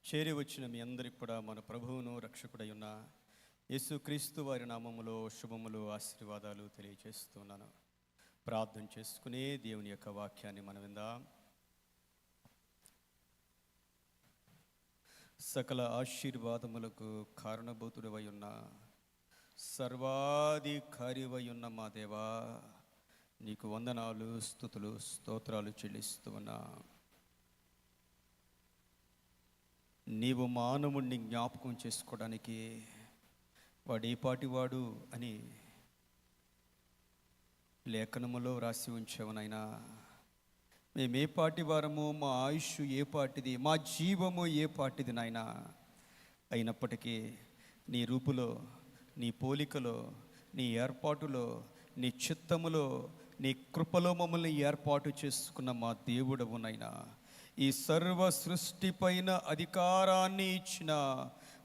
చేరి వచ్చిన మీ అందరికి కూడా మన ప్రభువును రక్షకుడై ఉన్న యేసుక్రీస్తు వారి నామములో శుభములు ఆశీర్వాదాలు తెలియజేస్తున్నాను. ప్రార్థన చేసుకుని దేవుని యొక్క వాక్యాన్ని మనం విందాం. సకల ఆశీర్వాదములకు కారణభూతుడవై ఉన్న సర్వాధికారివై ఉన్న మా దేవా, నీకు వందనాలు, స్తుతులు, స్తోత్రాలు చెల్లిస్తూ ఉన్నా. నీవు మానవుణ్ణి జ్ఞాపకం చేసుకోవడానికి వాడు ఏ పాటివాడు అని లేఖనములో రాసి ఉంచావునైనా. మేము ఏ పాటి వారము, మా ఆయుష్ ఏ పాటిది, మా జీవము ఏ పాటిది నాయనా. అయినప్పటికీ నీ రూపులో, నీ పోలికలో, నీ ఏర్పాటులో, నీ చిత్తములో, నీ కృపలో మమ్మల్ని ఏర్పాటు చేసుకున్న మా దేవుడవు నైనా. ఈ సర్వ సృష్టి పైన అధికారాన్ని ఇచ్చిన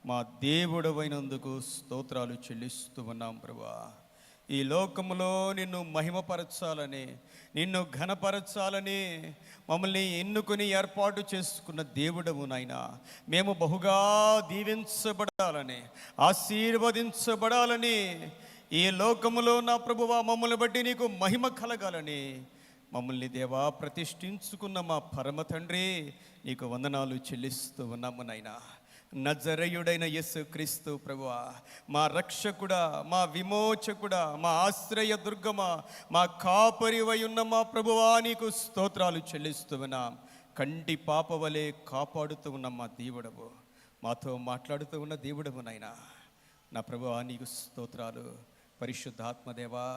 మా దేవుడవైనందుకు స్తోత్రాలు చెల్లిస్తూ ఉన్నాం ప్రభువా. ఈ లోకములో నిన్ను మహిమపరచాలని, నిన్ను ఘనపరచాలని మమ్మల్ని ఎన్నుకొని ఏర్పాటు చేసుకున్న దేవుడవు నాయనా. మేము బహుగా దీవించబడాలని, ఆశీర్వదించబడాలని, ఈ లోకములో నా ప్రభువా మమ్మల్ని బట్టి నీకు మహిమ కలగాలని మమ్మల్ని దేవా ప్రతిష్ఠించుకున్న మా పరమ తండ్రి, నీకు వందనాలు చెల్లిస్తూ ఉన్నాము నాయనా. నజరేయుడైన యేసుక్రీస్తు ప్రభువా, మా రక్షకుడా, మా విమోచకుడా, మా ఆశ్రయ దుర్గమా, మా కాపరివై ఉన్న మా ప్రభువా, నీకు స్తోత్రాలు చెల్లిస్తూ ఉన్నాం. కంటి పాప వలె కాపాడుతూ ఉన్న మా దేవుడవు, మాతో మాట్లాడుతూ ఉన్న దేవుడవు నాయనా. నా ప్రభువా నీకు స్తోత్రాలు. పరిశుద్ధాత్మదేవా,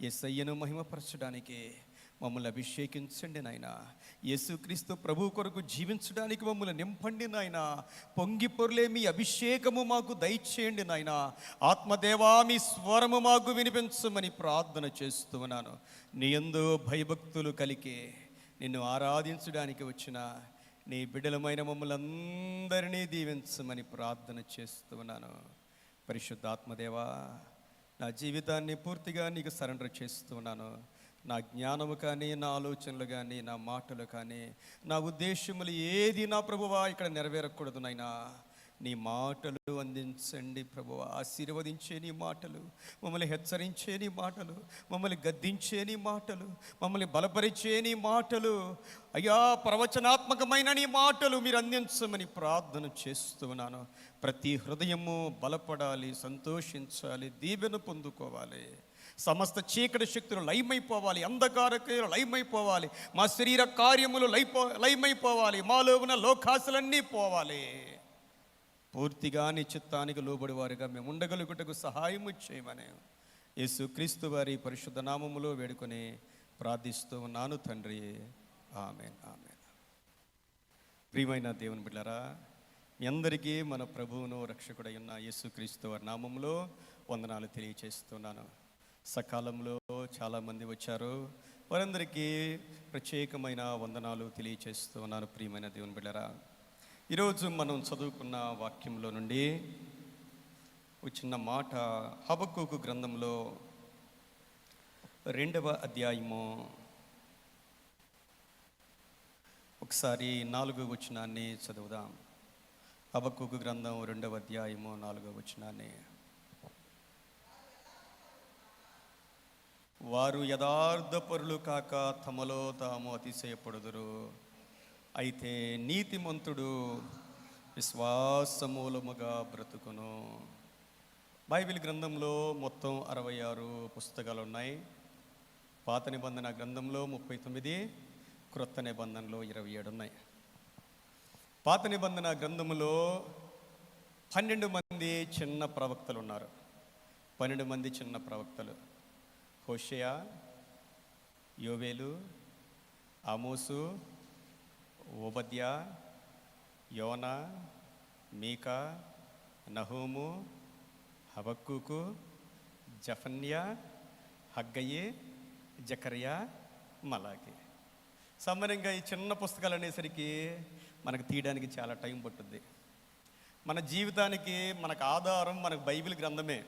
యేసయ్యను మహిమపరచడానికి మమ్మల్ని అభిషేకించండి నాయనా. యేసుక్రీస్తు ప్రభు కొరకు జీవించడానికి మమ్మల్ని నింపండి నాయనా. పొంగి పొర్లే మీ అభిషేకము మాకు దయచేయండి నాయనా. ఆత్మదేవా, మీ స్వరము మాకు వినిపించమని ప్రార్థన చేస్తూ ఉన్నాను. నీ యందు భయభక్తులు కలిగి నిన్ను ఆరాధించడానికి వచ్చిన నీ బిడ్డలమైన మమ్మల్ని అందరినీ దీవించమని ప్రార్థన చేస్తూ ఉన్నాను. పరిశుద్ధాత్మదేవా, నా జీవితాన్ని పూర్తిగా నీకు సరెండర్ చేస్తున్నాను. నా జ్ఞానము కానీ, నా ఆలోచనలు కానీ, నా మాటలు కానీ, నా ఉద్దేశములు ఏది నా ప్రభువా ఇక్కడ నెరవేరకూడదు నాయనా. నీ మాటలు అందించండి ప్రభువా. ఆశీర్వదించే నీ మాటలు, మమ్మల్ని హెచ్చరించే నీ మాటలు, మమ్మల్ని గద్దించే నీ మాటలు, మమ్మల్ని బలపరిచే నీ మాటలు, అయ్యా ప్రవచనాత్మకమైన నీ మాటలు మీరు అందించమని ప్రార్థన చేస్తున్నాను. ప్రతి హృదయము బలపడాలి, సంతోషించాలి, దీవెన పొందుకోవాలి. సమస్త చీకటి శక్తులు లయమైపోవాలి, అంధకార క్రియలు లయమైపోవాలి, మా శరీర కార్యములు లయమైపోవాలి, మాలో ఉన్న లోకాసులన్నీ పోవాలి. పూర్తిగా నీ చిత్తానికి లోబడి వారిగా మేము ఉండగలుగుటకు సహాయము చేయమని యేసుక్రీస్తు వారి పరిశుద్ధ నామములో వేడుకొని ప్రార్థిస్తూ ఉన్నాను తండ్రి. ఆమేన్, ఆమేన్. ప్రియమైన దేవుని బిడ్డలారా, మీ అందరికీ మన ప్రభువును రక్షకుడై ఉన్న యేసుక్రీస్తు వారి నామములో వందనాలు తెలియజేస్తున్నాను. సకాలంలో చాలామంది వచ్చారు, వారందరికీ ప్రత్యేకమైన వందనాలు తెలియజేస్తూ ఉన్నాను. ప్రియమైన దేవుని బిడ్డలారా, ఈరోజు మనం చదువుకున్న వాక్యంలో నుండి ఒక చిన్న మాట, హబక్కూకు గ్రంథంలో 2వ అధ్యాయము ఒకసారి 4వ వచనాన్ని చదువుదాం. హబక్కూకు గ్రంథం 2వ అధ్యాయము 4వ వచనాన్ని. వారు యథార్థపరులు కాక తమలో తాము అతిశయపడుదురు, అయితే నీతిమంతుడు విశ్వాసమూలముగా బ్రతుకును. బైబిల్ గ్రంథంలో మొత్తం 66 పుస్తకాలు ఉన్నాయి. పాత నిబంధన గ్రంథంలో 39, క్రొత్త నిబంధనలో 27 ఉన్నాయి. పాత నిబంధన గ్రంథములో 12 మంది చిన్న ప్రవక్తలు ఉన్నారు. 12 మంది చిన్న ప్రవక్తలు: హోషేయ, యోవేలు, ఆమోసు, ఓబద్యా, యోనా, మీకా, నహూము, హబక్కూకు, జఫన్యా, హగ్గయి, జకర్యా, మలాకి. సామాన్యంగా ఈ చిన్న పుస్తకాలు అనేసరికి మనకు తీయడానికి చాలా టైం పట్టుద్ది. మన జీవితానికి మనకు ఆధారం మనకు బైబిల్ గ్రంథమే.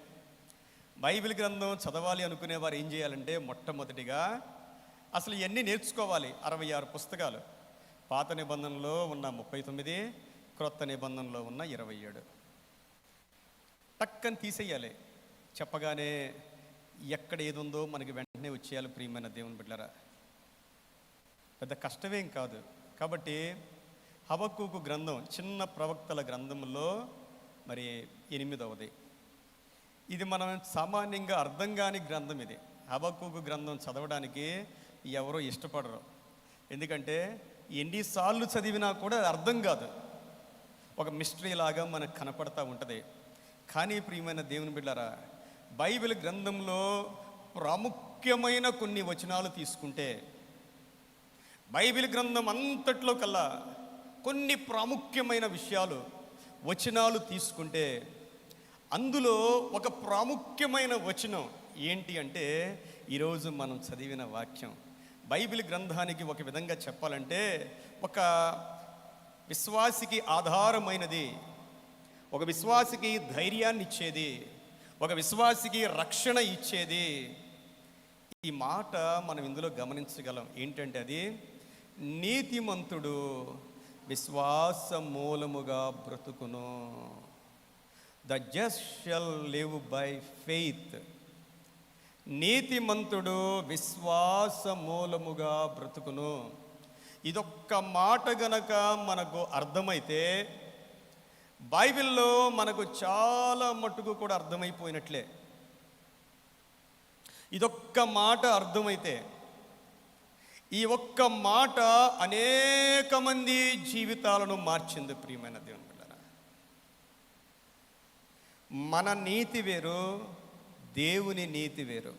బైబిల్ గ్రంథం చదవాలి అనుకునేవారు ఏం చేయాలంటే, మొట్టమొదటిగా అసలు ఇవన్నీ నేర్చుకోవాలి. 66 పుస్తకాలు, పాత నిబంధనలో ఉన్న 39, క్రొత్త నిబంధనలో ఉన్న 27. టక్కని తీసేయాలి, చెప్పగానే ఎక్కడ ఏది ఉందో మనకి వెంటనే వచ్చేయాలి. ప్రియమైన దేవుని బిడ్డలారా, పెద్ద కష్టమేం కాదు. కాబట్టి హబక్కూకు గ్రంథం చిన్న ప్రవక్తల గ్రంథంలో మరి 8వది. ఇది మనం సామాన్యంగా అర్థం కాని గ్రంథం. ఇది హబక్కూకు గ్రంథం చదవడానికి ఎవరో ఇష్టపడరు. ఎందుకంటే ఎన్నిసార్లు చదివినా కూడా అర్థం కాదు, ఒక మిస్టరీ లాగా మనకు కనపడతా ఉంటుంది. కానీ ప్రియమైన దేవుని బిడ్డలారా, బైబిల్ గ్రంథంలో ప్రాముఖ్యమైన కొన్ని వచనాలు తీసుకుంటే, బైబిల్ గ్రంథం అంతట్లో కల్లా కొన్ని ప్రాముఖ్యమైన విషయాలు వచనాలు తీసుకుంటే, అందులో ఒక ప్రాముఖ్యమైన వచనం ఏంటి అంటే ఈరోజు మనం చదివిన వాక్యం. బైబిల్ గ్రంథానికి ఒక విధంగా చెప్పాలంటే ఒక విశ్వాసికి ఆధారమైనది, ఒక విశ్వాసికి ధైర్యాన్ని ఇచ్చేది, ఒక విశ్వాసికి రక్షణ ఇచ్చేది. ఈ మాట మనం ఇందులో గమనించగలం. ఏంటంటే అది నీతిమంతుడు విశ్వాస మూలముగా బ్రతుకును. The just shall live by faith. నీతిమంతుడు విశ్వాస మూలముగా బ్రతుకును. ఇదొక్క మాట గనక మనకు అర్థమైతే బైబిల్లో మనకు చాలా మట్టుకు కూడా అర్థమైపోయినట్లే. ఇదొక్క మాట అర్థమైతే, ఈ ఒక్క మాట అనేక మంది జీవితాలను మార్చింది. ప్రియమైన దేవుని బిడ్డలారా, మన నీతి వేరు, దేవుని నీతి వేరు.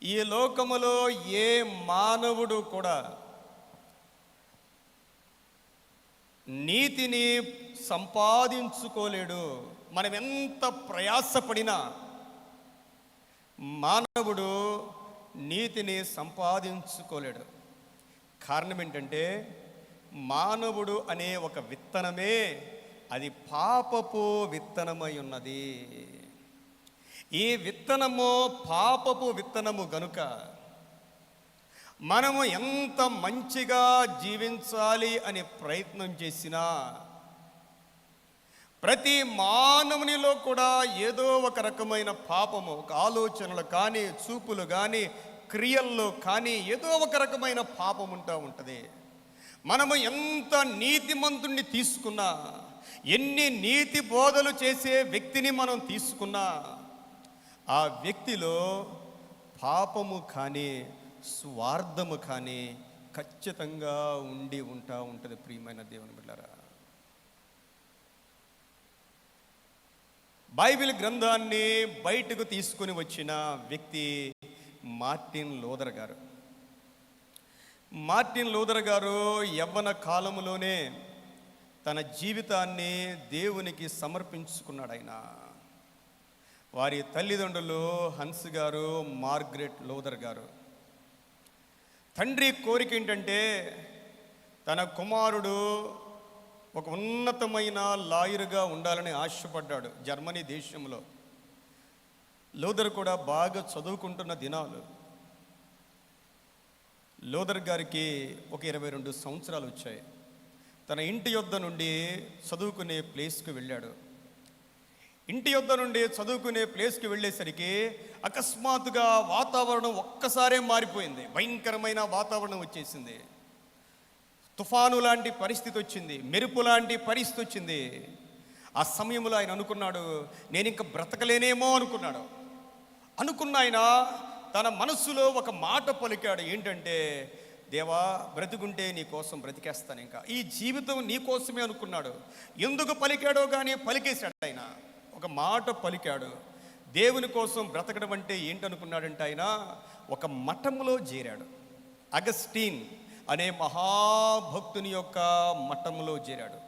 ఈ లోకములో ఏ మానవుడు కూడా నీతిని సంపాదించుకోలేడు. మనం ఎంత ప్రయాసపడినా మానవుడు నీతిని సంపాదించుకోలేడు. కారణం ఏంటంటే మానవుడు అనే ఒక విత్తనమే అది పాపపు విత్తనమై ఉన్నది. ఈ విత్తనము పాపపు విత్తనము గనుక మనము ఎంత మంచిగా జీవించాలి అనే ప్రయత్నం చేసినా ప్రతి మానవునిలో కూడా ఏదో ఒక రకమైన పాపము, ఒక ఆలోచనలు కానీ, చూపులు కానీ, క్రియల్లో కానీ ఏదో ఒక రకమైన పాపం ఉంటుంది. మనము ఎంత నీతిమంతుణ్ణి తీసుకున్నా, ఎన్ని నీతి బోధలు చేసే వ్యక్తిని మనం తీసుకున్నా, ఆ వ్యక్తిలో పాపము కానీ స్వార్థము కానీ ఖచ్చితంగా ఉంటుంది. ప్రియమైన దేవుని బిడ్డలారా, బైబిల్ గ్రంథాన్ని బయటకు తీసుకొని వచ్చిన వ్యక్తి మార్టిన్ లూథర్ గారు. మార్టిన్ లూథర్ గారు యవ్వన కాలములోనే తన జీవితాన్ని దేవునికి సమర్పించుకున్నాడు. ఆయన వారి తల్లిదండ్రులు హన్స్ గారు, మార్గరెట్ లూథర్ గారు. తండ్రి కోరిక ఏంటంటే తన కుమారుడు ఒక ఉన్నతమైన లాయరుగా ఉండాలని ఆశపడ్డాడు. జర్మనీ దేశంలో లూథర్ కూడా బాగా చదువుకుంటున్న దినాలు. లూథర్ గారికి ఒక 22 సంవత్సరాలు వచ్చాయి. తన ఇంటి యొద్ద నుండి చదువుకునే ప్లేస్కి వెళ్ళాడు. ఇంటి యొద్ద నుండి చదువుకునే ప్లేస్కి వెళ్ళేసరికి అకస్మాత్తుగా వాతావరణం ఒక్కసారే మారిపోయింది. భయంకరమైన వాతావరణం వచ్చేసింది. తుఫాను లాంటి పరిస్థితి వచ్చింది, మెరుపు లాంటి పరిస్థితి వచ్చింది. ఆ సమయంలో ఆయన అనుకున్నాడు, నేను ఇంకా బ్రతకలేనేమో అనుకున్న ఆయన తన మనస్సులో ఒక మాట పలికాడు. ఏంటంటే, దేవా, బ్రతుకుంటే నీ కోసం బ్రతికేస్తాను, ఇంకా ఈ జీవితం నీ కోసమే అనుకున్నాడు. ఎందుకు పలికాడో కానీ పలికేశాడు. ఆయన ఒక మాట పలికాడు. దేవుని కోసం బ్రతకడం అంటే ఏంటనుకున్నాడంటే ఆయన ఒక మఠంలో చేరాడు. అగస్టీన్ అనే మహాభక్తుని యొక్క మఠంలో చేరాడు.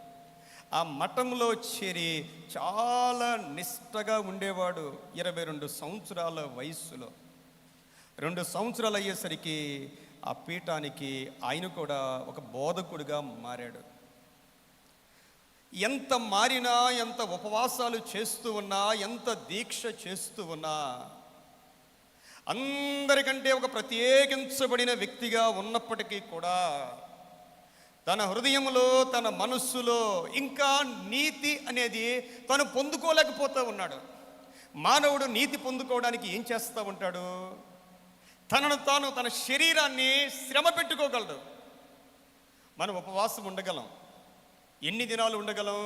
ఆ మఠంలో చేరి చాలా నిష్టగా ఉండేవాడు. 22 సంవత్సరాల వయస్సులో 2 సంవత్సరాలు అయ్యేసరికి ఆ పీఠానికి ఆయన కూడా ఒక బోధకుడిగా మారాడు. ఎంత మారినా, ఎంత ఉపవాసాలు చేస్తూ ఉన్నా, ఎంత దీక్ష చేస్తూ ఉన్నా, అందరికంటే ఒక ప్రత్యేకించబడిన వ్యక్తిగా ఉన్నప్పటికీ కూడా తన హృదయంలో, తన మనస్సులో ఇంకా నీతి అనేది తను పొందుకోలేకపోతూ ఉన్నాడు. మానవుడు నీతి పొందుకోవడానికి ఏం చేస్తూ ఉంటాడు? తనను తాను, తన శరీరాన్ని శ్రమ పెట్టుకోగలడు. మనం ఉపవాసం ఉండగలం. ఎన్ని దినాలు ఉండగలం?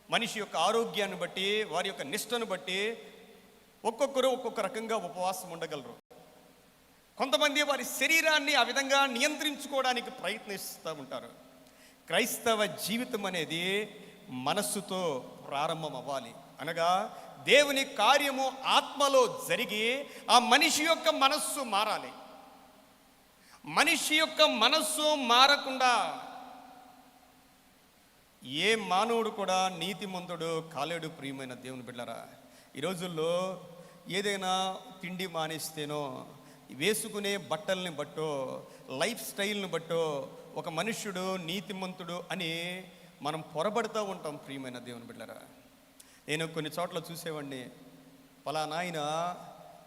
మనిషి యొక్క ఆరోగ్యాన్ని బట్టి, వారి యొక్క నిష్టను బట్టి ఒక్కొక్కరు ఒక్కొక్క రకంగా ఉపవాసం ఉండగలరు. కొంతమంది వారి శరీరాన్ని ఆ విధంగా నియంత్రించుకోవడానికి ప్రయత్నిస్తూ ఉంటారు. క్రైస్తవ జీవితం అనేది మనస్సుతో ప్రారంభం అవ్వాలి. అనగా దేవుని కార్యము ఆత్మలో జరిగి ఆ మనిషి యొక్క మనస్సు మారాలి. మనిషి యొక్క మనస్సు మారకుండా ఏ మానవుడు కూడా నీతిమంతుడు కాలేడు. ప్రియమైన దేవుని బిడ్డలారా, ఈ రోజుల్లో ఏదైనా తిండి మానేస్తేనో, వేసుకునే బట్టల్ని బట్టో, లైఫ్ స్టైల్ని బట్టో ఒక మనుష్యుడు నీతిమంతుడు అని మనం పొరబడుతూ ఉంటాం. ప్రియమైన దేవుని బిడ్డలారా, నేను కొన్ని చోట్ల చూసేవాడిని, పలానా ఆయన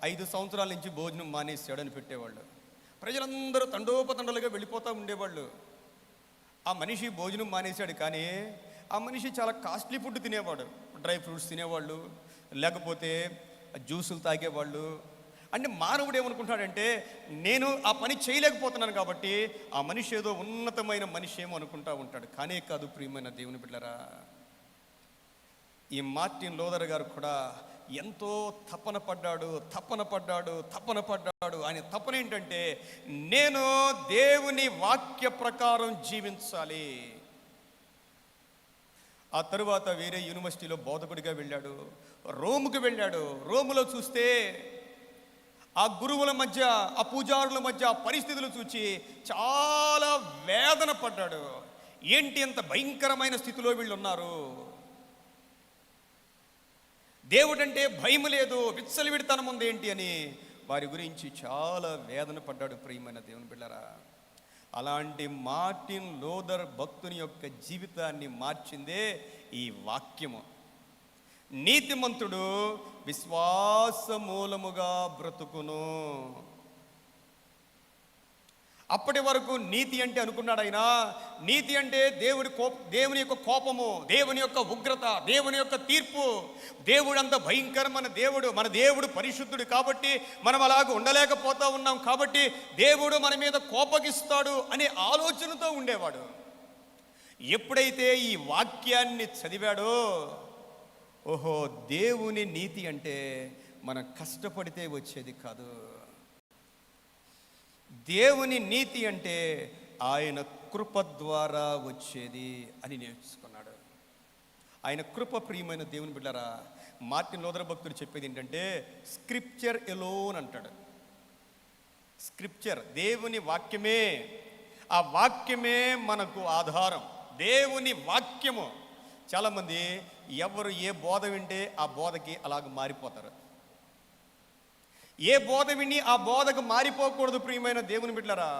5 సంవత్సరాల నుంచి భోజనం మానేసాడు అని పెట్టేవాళ్ళు. ప్రజలందరూ తండోపతండలుగా వెళ్ళిపోతూ ఉండేవాళ్ళు. ఆ మనిషి భోజనం మానేశాడు, కానీ ఆ మనిషి చాలా కాస్ట్లీ ఫుడ్ తినేవాడు. డ్రై ఫ్రూట్స్ తినేవాళ్ళు, లేకపోతే జ్యూసులు తాగేవాళ్ళు. అంటే మానవుడు ఏమనుకుంటాడంటే, నేను ఆ పని చేయలేకపోతున్నాను కాబట్టి ఆ మనిషి ఏదో ఉన్నతమైన మనిషి ఏమో అనుకుంటా ఉంటాడు. కానే కాదు. ప్రియమైన దేవుని బిడ్డలారా, ఈ మార్టిన్ లూథర్ గారు కూడా ఎంతో తపన పడ్డాడు. ఆయన తపన ఏంటంటే, నేను దేవుని వాక్య ప్రకారం జీవించాలి. ఆ తరువాత వేరే యూనివర్సిటీలో బోధకుడిగా వెళ్ళాడు. రోముకు వెళ్ళాడు. రోములో చూస్తే ఆ గురువుల మధ్య, ఆ పూజారుల మధ్య పరిస్థితులు చూచి చాలా వేదన పడ్డాడు. ఏంటి అంత భయంకరమైన స్థితిలో వీళ్ళు ఉన్నారు? దేవుడంటే భయం లేదు, విచ్చలవిడితనం ఉంది ఏంటి అని వారి గురించి చాలా వేదన పడ్డాడు. ప్రియమైన దేవుని బిడ్డలారా, అలాంటి మార్టిన్ లూథర్ భక్తుని యొక్క జీవితాన్ని మార్చిందే ఈ వాక్యము. నీతిమంతుడు విశ్వాస మూలముగా బ్రతుకును. అప్పటి వరకు నీతి అంటే అనుకున్నాడు ఆయన, నీతి అంటే దేవుని యొక్క కోపము, దేవుని యొక్క ఉగ్రత, దేవుని యొక్క తీర్పు. దేవుడు అంత భయంకరమైన దేవుడు. మన దేవుడు పరిశుద్ధుడు కాబట్టి మనం అలాగ ఉండలేకపోతూ ఉన్నాం, కాబట్టి దేవుడు మన మీద కోపగిస్తాడు అనే ఆలోచనతో ఉండేవాడు. ఎప్పుడైతే ఈ వాక్యాన్ని చదివాడో, ఓహో, దేవుని నీతి అంటే మనం కష్టపడితే వచ్చేది కాదు. దేవుని నీతి అంటే ఆయన కృప ద్వారా వచ్చేది అని నేర్చుకున్నాడు. ఆయన కృప. ప్రియమైన దేవుని బిడ్డలారా, మార్టిన్ లూథర్ భక్తుడు చెప్పేది ఏంటంటే, స్క్రిప్చర్ ఎలోన్ అంటాడు. స్క్రిప్చర్, దేవుని వాక్యమే. ఆ వాక్యమే మనకు ఆధారం. దేవుని వాక్యము. చాలామంది ఎవరు ఏ బోధ వింటే ఆ బోధకి అలాగ మారిపోతారు. ఏ బోధ విని ఆ బోధకు మారిపోకూడదు. ప్రియమైన దేవుని బిడ్డలారా,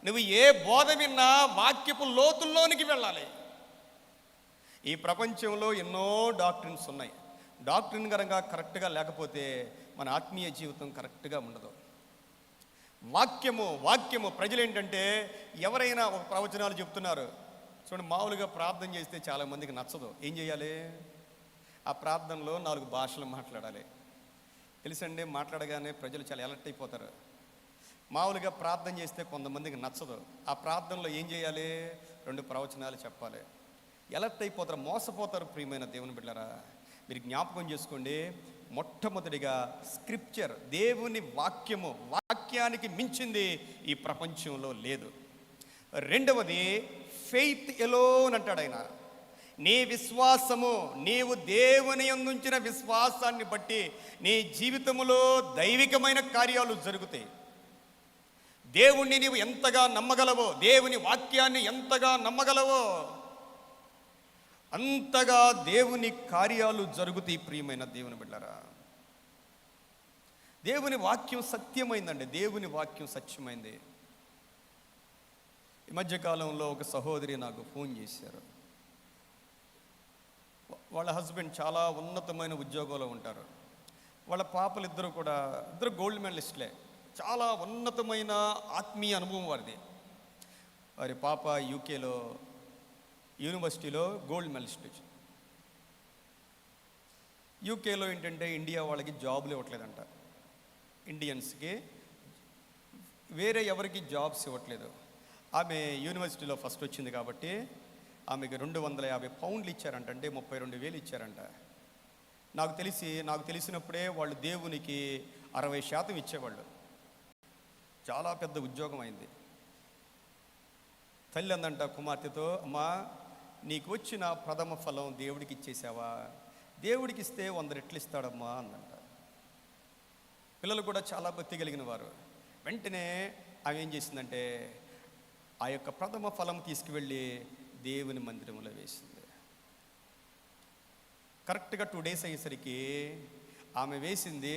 నువ్వు ఏ బోధ విన్నా వాక్యపు లోతుల్లోనికి వెళ్ళాలి. ఈ ప్రపంచంలో ఎన్నో డాక్ట్రిన్స్ ఉన్నాయి. డాక్ట్రిన్ కనుక కరెక్ట్గా లేకపోతే మన ఆత్మీయ జీవితం కరెక్ట్గా ఉండదు. వాక్యము ప్రజలు ఏంటంటే, ఎవరైనా ఒక ప్రవచనాలు చెప్తున్నారు చూడండి, మామూలుగా ప్రార్థన చేస్తే చాలామందికి నచ్చదు. ఏం చేయాలి? ఆ ప్రార్థనలో 4 భాషలు మాట్లాడాలి. తెలుసండి, మాట్లాడగానే ప్రజలు చాలా అలర్ట్ అయిపోతారు. మామూలుగా ప్రార్థన చేస్తే కొంతమందికి నచ్చదు. ఆ ప్రార్థనలో ఏం చేయాలి? 2 ప్రవచనాలు చెప్పాలి. అలర్ట్ అయిపోతారు, మోసపోతారు. ప్రియమైన దేవుని బిడ్డలారా, మీరు జ్ఞాపకం చేసుకోండి. మొట్టమొదటిగా స్క్రిప్చర్, దేవుని వాక్యము. వాక్యానికి మించింది ఈ ప్రపంచంలో లేదు. రెండవది ఫెయిత్ ఎలోన్ అంటాడు ఆయన. నీ విశ్వాసము, నీవు దేవుని యందుంచిన విశ్వాసాన్ని బట్టి నీ జీవితంలో దైవికమైన కార్యాలు జరుగుతాయి. దేవుణ్ణి నీవు ఎంతగా నమ్మగలవో, దేవుని వాక్యాన్ని ఎంతగా నమ్మగలవో అంతగా దేవుని కార్యాలు జరుగుతాయి. ప్రియమైన దేవుని బిడ్డలారా, దేవుని వాక్యం సత్యమైందండి. దేవుని వాక్యం సత్యమైంది. ఈ మధ్యకాలంలో ఒక సహోదరి నాకు ఫోన్ చేశారు. వాళ్ళ హస్బెండ్ చాలా ఉన్నతమైన ఉద్యోగంలో ఉంటారు. వాళ్ళ పాపలు ఇద్దరు గోల్డ్ మెడలిస్టులే. చాలా ఉన్నతమైన ఆత్మీయ అనుభవం వారిది. వారి పాప యూకేలో యూనివర్సిటీలో గోల్డ్ మెడలిస్ట్ వచ్చింది. యూకేలో ఏంటంటే ఇండియా వాళ్ళకి జాబులు ఇవ్వట్లేదంట, ఇండియన్స్కి వేరే ఎవరికి జాబ్స్ ఇవ్వట్లేదు. ఆమె యూనివర్సిటీలో ఫస్ట్ వచ్చింది కాబట్టి ఆమెకి 250 పౌండ్లు ఇచ్చారంట, అంటే 32,000 ఇచ్చారంట. నాకు తెలిసినప్పుడే వాళ్ళు దేవునికి 60% ఇచ్చేవాళ్ళు. చాలా పెద్ద ఉద్యోగం అయింది. తల్లి అందంట కుమార్తెతో, అమ్మా నీకు వచ్చిన ప్రథమ ఫలం దేవుడికి ఇచ్చేసావా? దేవుడికి ఇస్తే 100 రెట్లు ఇస్తాడమ్మా అందంట. పిల్లలు కూడా చాలా భక్తి కలిగిన వారు. వెంటనే ఆమె ఏం చేసిందంటే ఆ యొక్క ప్రథమ ఫలం తీసుకువెళ్ళి దేవుని మందిరంలో వేసింది. కరెక్ట్గా 2 days అయ్యేసరికి ఆమె వేసింది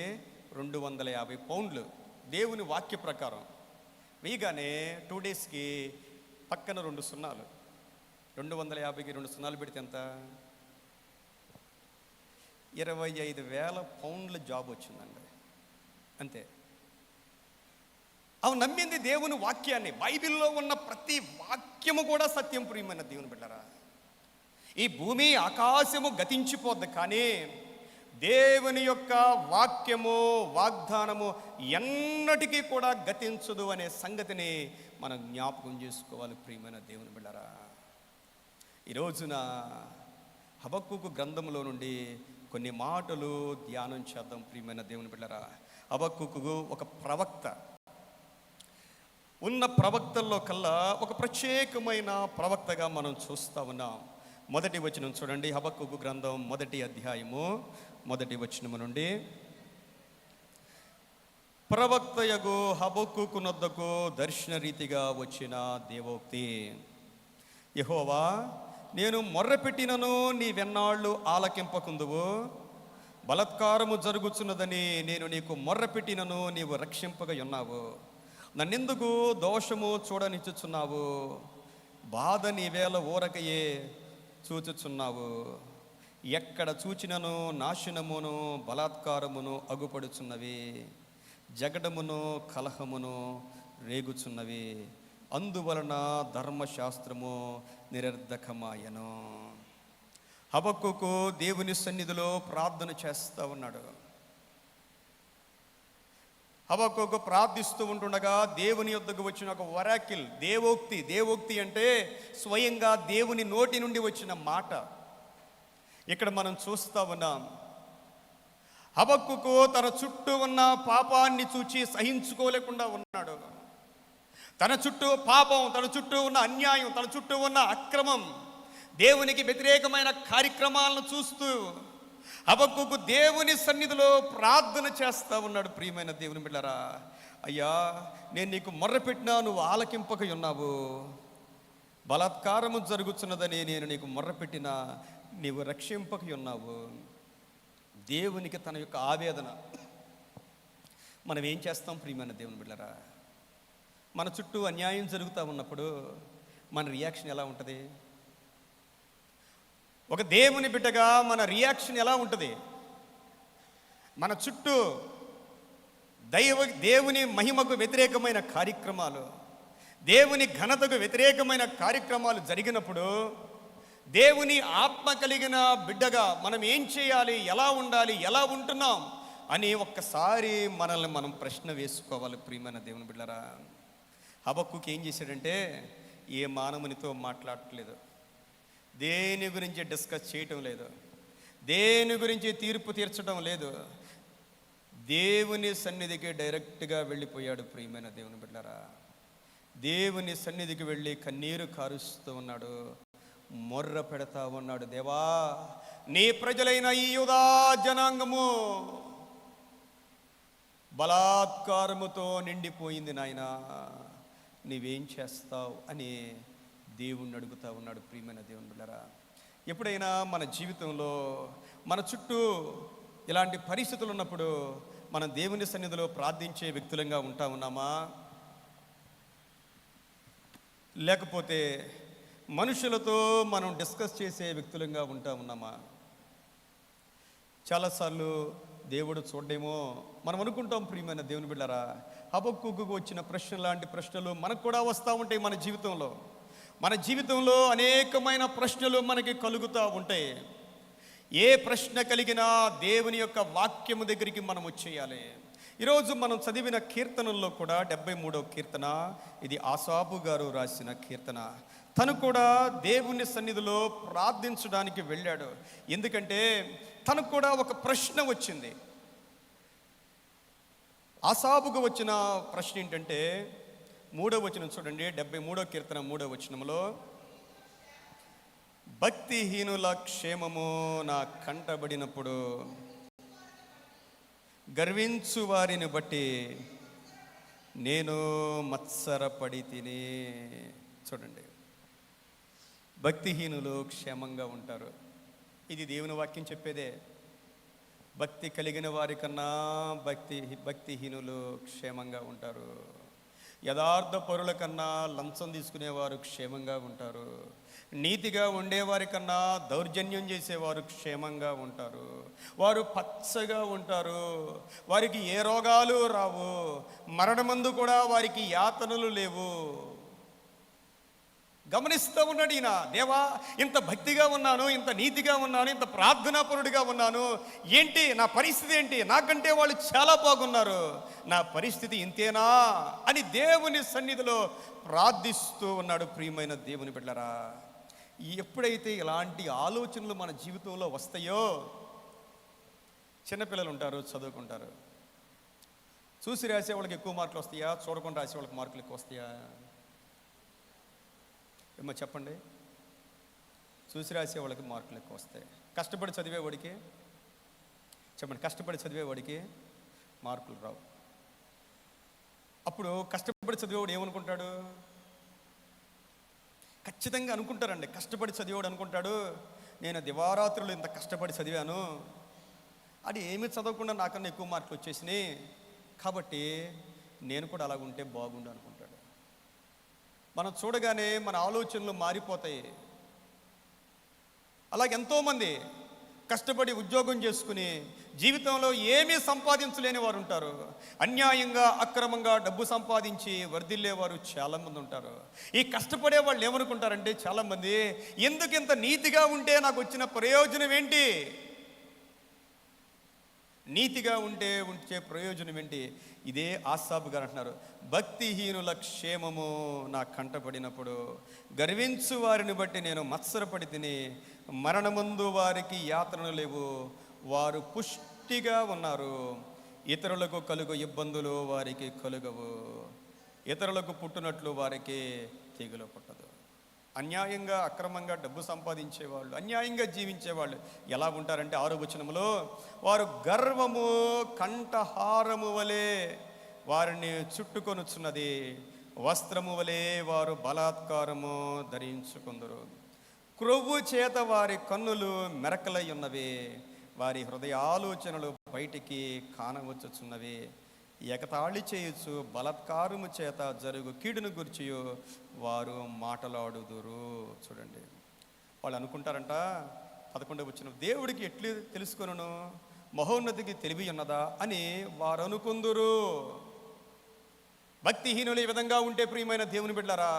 250 పౌండ్లు దేవుని వాక్య ప్రకారం. వేయగానే 2 daysకి పక్కన 2 సున్నాలు, 250కి 2 సున్నాలు పెడితే ఎంత? 25,000 పౌండ్ల జాబ్ వచ్చిందండి. అంతే. అవి నమ్మింది దేవుని వాక్యాన్ని. బైబిల్లో ఉన్న ప్రతి వాక్యము కూడా సత్యం. ప్రియమైన దేవుని బిడ్డలారా, ఈ భూమి ఆకాశము గతించిపోద్ది, కానీ దేవుని యొక్క వాక్యము వాగ్దానము ఎన్నటికీ కూడా గతించదు అనే సంగతిని మనం జ్ఞాపకం చేసుకోవాలి. ప్రియమైన దేవుని బిడ్డలారా, ఈ రోజున హబక్కూకు గ్రంథంలో నుండి కొన్ని మాటలు ధ్యానం చేద్దాం. ప్రియమైన దేవుని బిడ్డలారా, హబక్కూకు ఒక ప్రవక్త. ఉన్న ప్రవక్తల్లో కల్లా ఒక ప్రత్యేకమైన ప్రవక్తగా మనం చూస్తూ ఉన్నాం. మొదటి వచనం చూడండి, హబక్కూకు గ్రంథం 1వ అధ్యాయము 1వ వచనము నుండి. ప్రవక్తయగు హబక్కూకు నొద్దకు దర్శన రీతిగా వచ్చిన దేవోక్తి. యెహోవా, నేను మొర్రపెట్టినను నీవెన్నాళ్ళు ఆలకింపకుందువు, బలాత్కారము జరుగుచున్నదని నేను నీకు మొర్రపెట్టినను నీవు రక్షింపగా ఉన్నావు. నన్నెందుకు దోషము చూడనిచ్చుచున్నావు? బాధ నీవేళ ఊరకయే చూచుచున్నావు. ఎక్కడ చూచినను నాశనమును బలాత్కారమును అగుపడుచున్నవి, జగడమును కలహమును రేగుచున్నవి. అందువలన ధర్మశాస్త్రము నిరర్ధకమాయను. హబక్కూకు దేవుని సన్నిధిలో ప్రార్థన చేస్తూ ఉన్నాడు. హబక్కూకు ప్రార్థిస్తూ ఉంటుండగా దేవుని యొద్దకు వచ్చిన ఒక వరాకిల్, దేవోక్తి. దేవోక్తి అంటే స్వయంగా దేవుని నోటి నుండి వచ్చిన మాట. ఇక్కడ మనం చూస్తూ ఉన్నాం, హబక్కూకు తన చుట్టూ ఉన్న పాపాన్ని చూచి సహించుకోలేకుండా ఉన్నాడు. తన చుట్టూ పాపం, తన చుట్టూ ఉన్న అన్యాయం, తన చుట్టూ ఉన్న అక్రమం, దేవునికి వ్యతిరేకమైన కార్యక్రమాలను చూస్తూ హబక్కూకు దేవుని సన్నిధిలో ప్రార్థన చేస్తూ ఉన్నాడు. ప్రియమైన దేవుని బిడ్డలారా, అయ్యా నేను నీకు మొర్రపెట్టినా నువ్వు ఆలకింపక ఉన్నావు, బలాత్కారము జరుగుతున్నదని నేను నీకు మొర్రపెట్టినా నీవు రక్షింపక ఉన్నావు. దేవునికి తన యొక్క ఆవేదన. మనం ఏం చేస్తాం ప్రియమైన దేవుని బిడ్డలారా? మన చుట్టూ అన్యాయం జరుగుతూ ఉన్నప్పుడు మన రియాక్షన్ ఎలా ఉంటుంది? ఒక దేవుని బిడ్డగా మన రియాక్షన్ ఎలా ఉంటుంది? మన చుట్టూ దేవుని మహిమకు వ్యతిరేకమైన కార్యక్రమాలు, దేవుని ఘనతకు వ్యతిరేకమైన కార్యక్రమాలు జరిగినప్పుడు దేవుని ఆత్మ కలిగిన బిడ్డగా మనం ఏం చేయాలి, ఎలా ఉండాలి, ఎలా ఉంటున్నాం అని ఒక్కసారి మనల్ని మనం ప్రశ్న వేసుకోవాలి. ప్రియమైన దేవుని బిడ్డలారా, హబక్కూకు ఏం చేశాడంటే ఏ మానవునితో మాట్లాడట్లేదు, దేని గురించి డిస్కస్ చేయటం లేదు, దేని గురించి తీర్పు తీర్చడం లేదు, దేవుని సన్నిధికి డైరెక్ట్గా వెళ్ళిపోయాడు. ప్రియమైన దేవుని బిడ్డలారా, దేవుని సన్నిధికి వెళ్ళి కన్నీరు కారుస్తూ ఉన్నాడు, మొర్ర పెడతా ఉన్నాడు. దేవా, నీ ప్రజలైన ఈ యూదా జనాంగము బలాత్కారముతో నిండిపోయింది, నాయనా నీవేం చేస్తావు అని దేవుణ్ణి అడుగుతూ ఉన్నాడు. ప్రియమైన దేవుని బిడ్డలారా, ఎప్పుడైనా మన జీవితంలో మన చుట్టూ ఇలాంటి పరిస్థితులు ఉన్నప్పుడు మనం దేవుని సన్నిధిలో ప్రార్థించే వ్యక్తులంగా ఉంటా ఉన్నామా, లేకపోతే మనుషులతో మనం డిస్కస్ చేసే వ్యక్తులంగా ఉంటా ఉన్నామా? చాలాసార్లు దేవుడు చూడడేమో మనం అనుకుంటాం. ప్రియమైన దేవుని బిడ్డలారా, హబక్కూకు వచ్చిన ప్రశ్న లాంటి ప్రశ్నలు మనకు కూడా వస్తూ ఉంటాయి మన జీవితంలో. మన జీవితంలో అనేకమైన ప్రశ్నలు మనకి కలుగుతూ ఉంటాయి. ఏ ప్రశ్న కలిగినా దేవుని యొక్క వాక్యము దగ్గరికి మనం వచ్చేయాలి. ఈరోజు మనం చదివిన కీర్తనల్లో కూడా 73వ కీర్తన, ఇది ఆసాపు గారు రాసిన కీర్తన. తను కూడా దేవుని సన్నిధిలో ప్రార్థించడానికి వెళ్ళాడు. ఎందుకంటే తనకు కూడా ఒక ప్రశ్న వచ్చింది. ఆసాపుకు వచ్చిన ప్రశ్న ఏంటంటే 3వ వచనం చూడండి, 73వ కీర్తన 3వ వచనంలో, భక్తిహీనుల క్షేమము నా కంటబడినప్పుడు గర్వించు వారిని బట్టి నేను మత్సరపడి తిని. చూడండి, భక్తిహీనులు క్షేమంగా ఉంటారు. ఇది దేవుని వాక్యం చెప్పేదే. భక్తి కలిగిన వారి కన్నా భక్తిహీనులు క్షేమంగా ఉంటారు. యథార్థ పరుల కన్నా లంచం తీసుకునేవారు క్షేమంగా ఉంటారు. నీతిగా ఉండేవారి కన్నా దౌర్జన్యం చేసేవారు క్షేమంగా ఉంటారు. వారు పచ్చగా ఉంటారు. వారికి ఏ రోగాలు రావు. మరణమందు కూడా వారికి యాతనలు లేవు. గమనిస్తూ ఉన్నాడు ఈయన. దేవా, ఇంత భక్తిగా ఉన్నాను, ఇంత నీతిగా ఉన్నాను, ఇంత ప్రార్థనాపరుడిగా ఉన్నాను, ఏంటి నా పరిస్థితి ఏంటి? నాకంటే వాళ్ళు చాలా బాగున్నారు, నా పరిస్థితి ఇంతేనా అని దేవుని సన్నిధిలో ప్రార్థిస్తూ ఉన్నాడు. ప్రియమైన దేవుని బిడ్డలారా, ఎప్పుడైతే ఇలాంటి ఆలోచనలు మన జీవితంలో వస్తాయో, చిన్నపిల్లలు ఉంటారు, చదువుకుంటారు. చూసి రాసే వాళ్ళకి ఎక్కువ మార్కులు వస్తాయా? చూడకుండా రాసే వాళ్ళకి మార్కులు ఎక్కువ వస్తాయా? ఏమో చెప్పండి. చూసి రాసే వాళ్ళకి మార్కులు ఎక్కువ వస్తాయి. కష్టపడి చదివేవాడికి చెప్పండి, కష్టపడి చదివేవాడికి మార్కులు రావు. అప్పుడు కష్టపడి చదివేవాడు ఏమనుకుంటాడు? ఖచ్చితంగా అనుకుంటారండి. కష్టపడి చదివేవాడు అనుకుంటాడు, నేను దివారాత్రులు ఇంత కష్టపడి చదివాను, అది ఏమీ చదవకుండా నాకన్నా ఎక్కువ మార్కులు వచ్చేసినాయి, కాబట్టి నేను కూడా అలాగుంటే బాగుండు అనుకుంటాడు. మనం చూడగానే మన ఆలోచనలు మారిపోతాయి. అలాగే ఎంతోమంది కష్టపడి ఉద్యోగం చేసుకుని జీవితంలో ఏమీ సంపాదించలేని వారు ఉంటారు. అన్యాయంగా అక్రమంగా డబ్బు సంపాదించి వర్ధిల్లేవారు చాలామంది ఉంటారు. ఈ కష్టపడే వాళ్ళు ఏమనుకుంటారంటే చాలామంది, ఎందుకు ఇంత నీతిగా ఉంటే నాకు వచ్చిన ప్రయోజనం ఏంటి? నీతిగా ఉంటే ప్రయోజనం ఏంటి? ఇదే ఆసాపు గారు అంటున్నారు, భక్తిహీనుల క్షేమము నా కంటపడినప్పుడు గర్వించు వారిని బట్టి నేను మత్సరపడి తిని, మరణమందు వారికి యాతనలు లేవు, వారు పుష్టిగా ఉన్నారు, ఇతరులకు కలుగు ఇబ్బందులు వారికి కలుగవు, ఇతరులకు పుట్టినట్లు వారికి తెగులు పుట్టదు. అన్యాయంగా అక్రమంగా డబ్బు సంపాదించేవాళ్ళు, అన్యాయంగా జీవించేవాళ్ళు ఎలా ఉంటారంటే 6వ వచనంలో, వారు గర్వము కంఠహారము వలె వారిని చుట్టుకొనుచున్నది, వస్త్రము వలె వారు బలాత్కారము ధరించుకుందరు, క్రొవ్వు చేత వారి కన్నులు మెరకలై ఉన్నవి, వారి హృదయ ఆలోచనలు బయటికి కానవచ్చుచున్నవి, ఎగతాళి చేయొచ్చు బలాత్కారము చేత జరుగు కీడును గురించి వారు మాటలాడుదురు. చూడండి, వాళ్ళు అనుకుంటారంట 11వ వచనం, దేవుడికి ఎట్లు తెలుసుకొనును, మహోన్నతికి తెలివి ఉన్నదా అని వారు అనుకుందురు. భక్తిహీనులు ఈ విధంగా ఉంటే ప్రియమైన దేవుని బిడ్డలారా,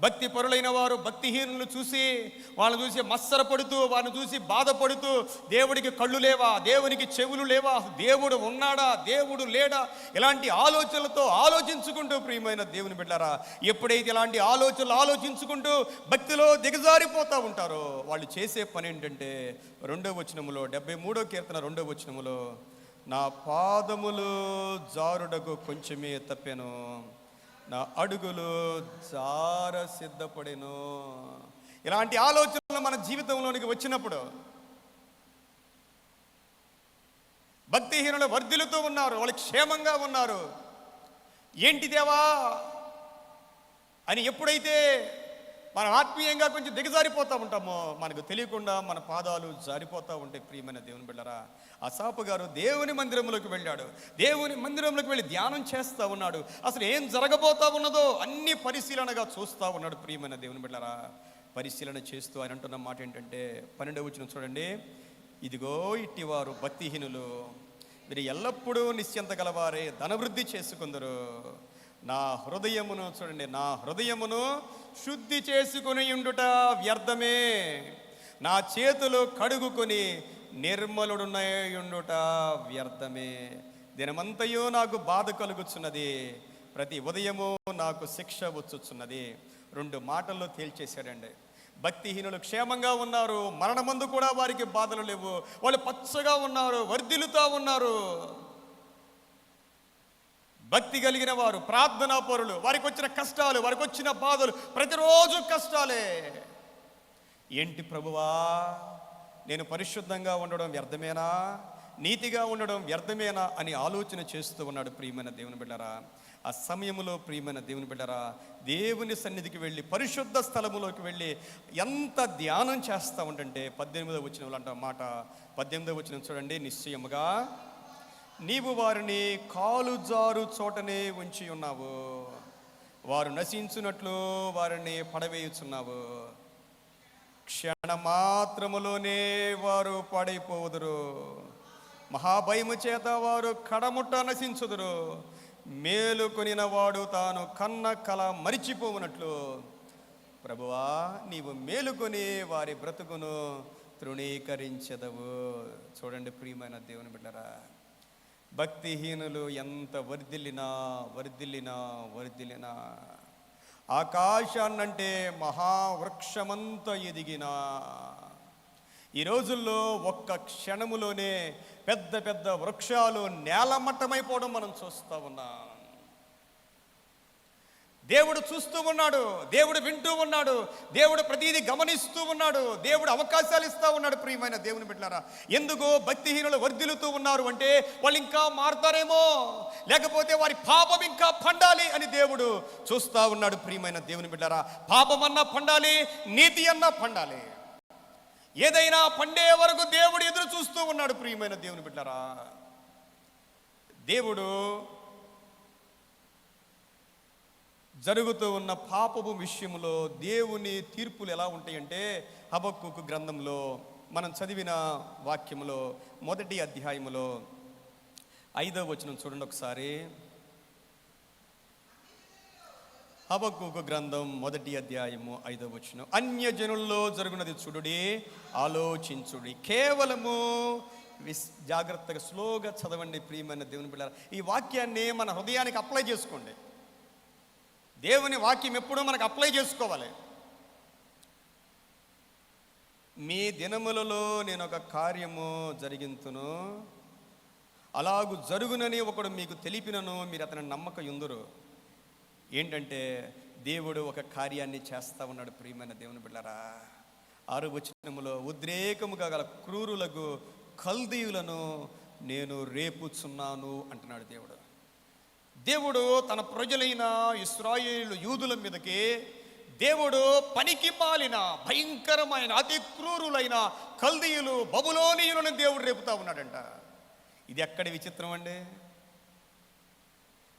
భక్తి పరులైన వారు భక్తిహీనులను చూసి వాళ్ళని చూసి మత్సరపడుతూ, వాళ్ళని చూసి బాధపడుతూ, దేవుడికి కళ్ళు లేవా, దేవునికి చెవులు లేవా, దేవుడు ఉన్నాడా, దేవుడు లేడా, ఇలాంటి ఆలోచనలతో ఆలోచించుకుంటూ ప్రియమైన దేవుని బిడ్డలారా, ఎప్పుడైతే ఇలాంటి ఆలోచనలు ఆలోచించుకుంటూ భక్తిలో దిగజారిపోతూ ఉంటారో, వాళ్ళు చేసే పని ఏంటంటే 2వ వచనములో 73వ కీర్తన 2వ వచనములో, నా పాదములు జారుడకు కొంచెమే తప్పెను, నా అడుగులు జార సిద్ధపడెను. ఇలాంటి ఆలోచనలు మన జీవితంలోనికి వచ్చినప్పుడు భక్తిహీనులు వర్ధిల్లుతూ ఉన్నారు, వాళ్ళు క్షేమంగా ఉన్నారు. ఏంటి దేవా అని ఎప్పుడైతే మనం ఆత్మీయంగా కొంచెం దిగజారిపోతూ ఉంటామో, మనకు తెలియకుండా మన పాదాలు జారిపోతూ ఉంటాయి. ప్రియమైన దేవుని బిడ్డలారా, ఆసాపు గారు దేవుని మందిరంలోకి వెళ్ళాడు. దేవుని మందిరంలోకి వెళ్ళి ధ్యానం చేస్తూ ఉన్నాడు. అసలు ఏం జరగబోతా ఉన్నదో అన్ని పరిశీలనగా చూస్తూ ఉన్నాడు. ప్రియమైన దేవుని బిడ్డలారా, పరిశీలన చేస్తూ ఆయన అంటున్న మాట ఏంటంటే 12వ వచనం చూడండి, ఇదిగో ఇట్టివారు భక్తిహీనులు, మీరు ఎల్లప్పుడూ నిశ్చింత గలవారే ధనవృద్ధి చేసుకుందరు, నా హృదయమును చూడండి, నా హృదయమును శుద్ధి చేసుకుని ఉండుట వ్యర్థమే, నా చేతులు కడుగుకొని నిర్మలుడునయుండుట వ్యర్థమే. దినమంతయు నాకు బాధ కలుగుచున్నది, ప్రతి ఉదయము నాకు శిక్ష వచ్చుచున్నది. 2 మాటల్లో తేల్చేశాడండి. భక్తిహీనులు క్షేమంగా ఉన్నారు, మరణమందు కూడా వారికి బాధలు లేవు, వాళ్ళు పచ్చగా ఉన్నారు, వర్ధిల్లుతా ఉన్నారు. భక్తి కలిగిన వారు, ప్రార్థనా పరులు, వారికి వచ్చిన కష్టాలు, వారికి వచ్చిన బాధలు ప్రతిరోజు కష్టాలే. ఏంటి ప్రభువా, నేను పరిశుద్ధంగా ఉండడం వ్యర్థమేనా, నీతిగా ఉండడం వ్యర్థమేనా అని ఆలోచన చేస్తూ ఉన్నాడు. ప్రియమైన దేవుని బిడ్డరా, ఆ సమయంలో ప్రియమైన దేవుని బిడ్డరా, దేవుని సన్నిధికి వెళ్ళి పరిశుద్ధ స్థలములోకి వెళ్ళి ఎంత ధ్యానం చేస్తూ ఉంటుంటే 18వ వచనంలో అంట మాట. 18వ వచనం చూడండి, నిశ్చయముగా నీవు వారిని కాలు జారు చోటనే ఉంచి ఉన్నావు, వారు నశించున్నట్లు వారిని పడవేయుచున్నావు, క్షణమాత్రములోనే వారు పాడైపోవుదురు, మహాభయము చేత వారు కడముట్ట నశించుదురు, మేలుకొనిన వాడు తాను కన్న కల మరిచిపోవునట్లు ప్రభువా నీవు మేలుకొని వారి బ్రతుకును తృణీకరించెదవు. చూడండి ప్రియమైన దేవుని బిడ్డరా, భక్తిహీనులు ఎంత వర్ధిల్లినా ఆకాశాన్నంటే మహావృక్షమంత ఎదిగినా ఈ రోజుల్లో ఒక్క క్షణములోనే పెద్ద పెద్ద వృక్షాలు నేలమట్టమైపోవడం మనం చూస్తూ ఉన్నాం. దేవుడు చూస్తూ ఉన్నాడు, దేవుడు వింటూ ఉన్నాడు, దేవుడు ప్రతిదీ గమనిస్తూ ఉన్నాడు, దేవుడు అవకాశాలు ఇస్తూ ఉన్నాడు. ప్రియమైన దేవుని బిడ్డలారా, ఎందుకు భక్తిహీనులు వర్ధిల్లుతూ ఉన్నారు అంటే వాళ్ళు ఇంకా మారుతారేమో, లేకపోతే వారి పాపం ఇంకా పండాలి అని దేవుడు చూస్తూ ఉన్నాడు. ప్రియమైన దేవుని బిడ్డలారా, పాపం అన్నా పండాలి, నీతి అన్నా పండాలి, ఏదైనా పండే వరకు దేవుడు ఎదురు చూస్తూ ఉన్నాడు. ప్రియమైన దేవుని బిడ్డలారా, దేవుడు జరుగుతూ ఉన్న పాపపు విషయంలో దేవుని తీర్పులు ఎలా ఉంటాయంటే హబక్కూకు గ్రంథంలో మనం చదివిన వాక్యములో 1వ అధ్యాయములో 5వ వచనం చూడండి ఒకసారి. హబక్కూకు గ్రంథం 1వ అధ్యాయము 5వ వచనం, అన్యజనుల్లో జరుగునది చూడుడి, ఆలోచించుడి, కేవలము జాగ్రత్తగా స్లోగా చదవండి. ప్రియమైన దేవుని బిడ్డలారా, ఈ వాక్యాన్ని మన హృదయానికి అప్లై చేసుకోండి. దేవుని వాక్యం ఎప్పుడూ మనకు అప్లై చేసుకోవాలి. మీ దినములలో నేను ఒక కార్యము జరిగింతును, అలాగు జరుగునని ఒకడు మీకు తెలిపినను మీరు అతని నమ్మక యుందురు. ఏంటంటే దేవుడు ఒక కార్యాన్ని చేస్తూ ఉన్నాడు. ప్రియమైన దేవుని బిడ్డలారా, 6వ వచనములో ఉద్రేకముగా గల క్రూరులకు కల్దీయులను నేను రేపుచున్నాను అంటున్నాడు దేవుడు. దేవుడు తన ప్రజలైన ఇశ్రాయేలు యూదుల మీదకి దేవుడు పనికి మాలిన భయంకరమైన అతి క్రూరులైన కల్దీయులు బబులోనీయులను దేవుడు రేపుతా ఉన్నాడంట. ఇది ఎక్కడి విచిత్రం అండి.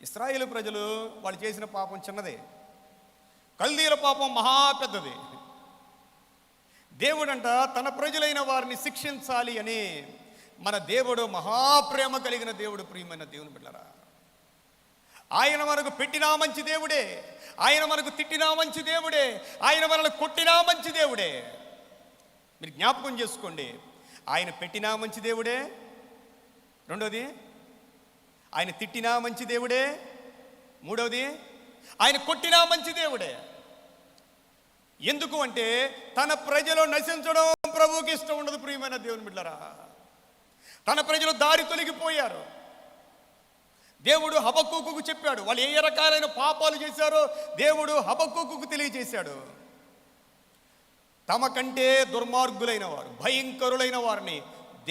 ఇశ్రాయేలు ప్రజలు వాళ్ళు చేసిన పాపం చిన్నదే, కల్దీయుల పాపం మహా పెద్దది. దేవుడంట తన ప్రజలైన వారిని శిక్షించాలి అని మన దేవుడు మహాప్రేమ కలిగిన దేవుడు. ప్రియమైన దేవుని బిడ్డలారా, ఆయన మనకు పెట్టినా మంచి దేవుడే, ఆయన మనకు తిట్టినా మంచి దేవుడే, ఆయన మనల్ని కొట్టినా మంచి దేవుడే. మీరు జ్ఞాపకం చేసుకోండి, ఆయన పెట్టినా మంచి దేవుడే, రెండోది ఆయన తిట్టినా మంచి దేవుడే, మూడవది ఆయన కొట్టినా మంచి దేవుడే. ఎందుకు అంటే తన ప్రజలు నశించడం ప్రభువుకి ఇష్టం ఉండదు. ప్రియమైన దేవుని బిడ్డలారా, తన ప్రజలు దారి తొలగిపోయారు. దేవుడు హబక్కూకుకు చెప్పాడు, వాళ్ళు ఏ రకాలైన పాపాలు చేశారో దేవుడు హబక్కూకుకు తెలియజేశాడు. తమ కంటే దుర్మార్గులైన వారు, భయంకరులైన వారిని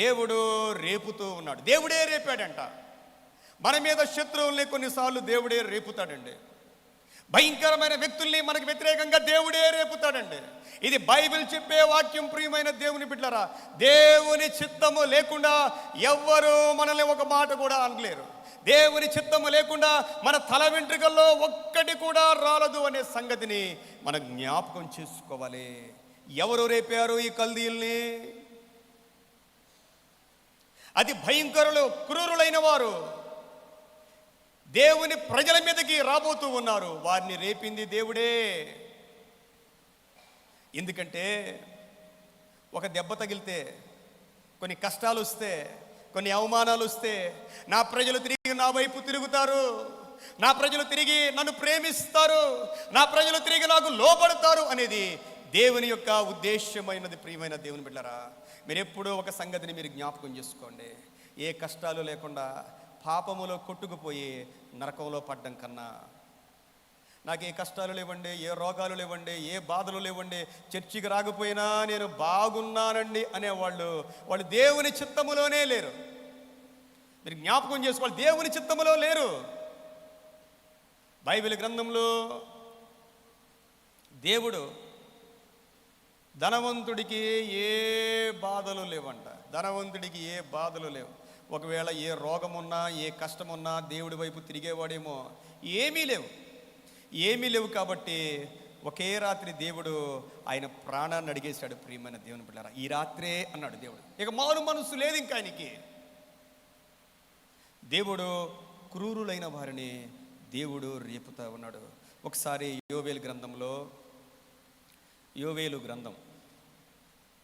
దేవుడు రేపుతూ ఉన్నాడు. దేవుడే రేపాడంట. మన మీద శత్రువుల్ని కొన్నిసార్లు దేవుడే రేపుతాడండి. భయంకరమైన వ్యక్తుల్ని మనకు వ్యతిరేకంగా దేవుడే రేపుతాడండి. ఇది బైబిల్ చెప్పే వాక్యం. ప్రియమైన దేవుని బిడ్డలారా, దేవుని చిత్తము లేకుండా ఎవ్వరూ మనల్ని ఒక మాట కూడా అనలేరు. దేవుని చిత్తము లేకుండా మన తల వెంట్రుకల్లో ఒక్కటి కూడా రాలదు అనే సంగతిని మనం జ్ఞాపకం చేసుకోవాలి. ఎవరు రేపారు ఈ కల్దీయుల్ని? అతి భయంకరులు, క్రూరులైన వారు. దేవుని ప్రజల మీదకి రాబోతూ ఉన్నారు. వారిని రేపింది దేవుడే. ఎందుకంటే ఒక దెబ్బ తగిలితే, కొన్ని కష్టాలు వస్తే, కొన్ని అవమానాలు వస్తే నా ప్రజలు తిరిగి నా వైపు తిరుగుతారు, నా ప్రజలు తిరిగి నన్ను ప్రేమిస్తారు, నా ప్రజలు తిరిగి నాకు లోబడతారు అనేది దేవుని యొక్క ఉద్దేశ్యమైనది. ప్రియమైన దేవుని బిడ్డలారా, మీరు ఎప్పుడూ ఒక సంగతిని మీరు జ్ఞాపకం చేసుకోండి. ఏ కష్టాలు లేకుండా పాపములో కొట్టుకుపోయి నరకంలో పడ్డం కన్నా, నాకు ఏ కష్టాలు లేవండి, ఏ రోగాలు లేవండి, ఏ బాధలు లేవండి, చర్చికి రాకపోయినా నేను బాగున్నానండి అనేవాళ్ళు దేవుని చిత్తములోనే లేరు. మీరు జ్ఞాపకం చేసుకోవాలి, దేవుని చిత్తములో లేరు. బైబిల్ గ్రంథంలో దేవుడు ధనవంతుడికి ఏ బాధలు లేవంట. ధనవంతుడికి ఏ బాధలు లేవు. ఒకవేళ ఏ రోగమున్నా, ఏ కష్టమున్నా దేవుడి వైపు తిరిగేవాడేమో. ఏమీ లేవు కాబట్టి ఒకే రాత్రి దేవుడు ఆయన ప్రాణాన్ని అడిగేశాడు. ప్రియమైన దేవుని బిడ్డలారా, ఈ రాత్రే అన్నాడు దేవుడు. ఇక మారు మనసు లేదు ఇంకా ఆయనకి. దేవుడు క్రూరులైన వారిని దేవుడు రేపుతా ఉన్నాడు. ఒకసారి యోవేలు గ్రంథం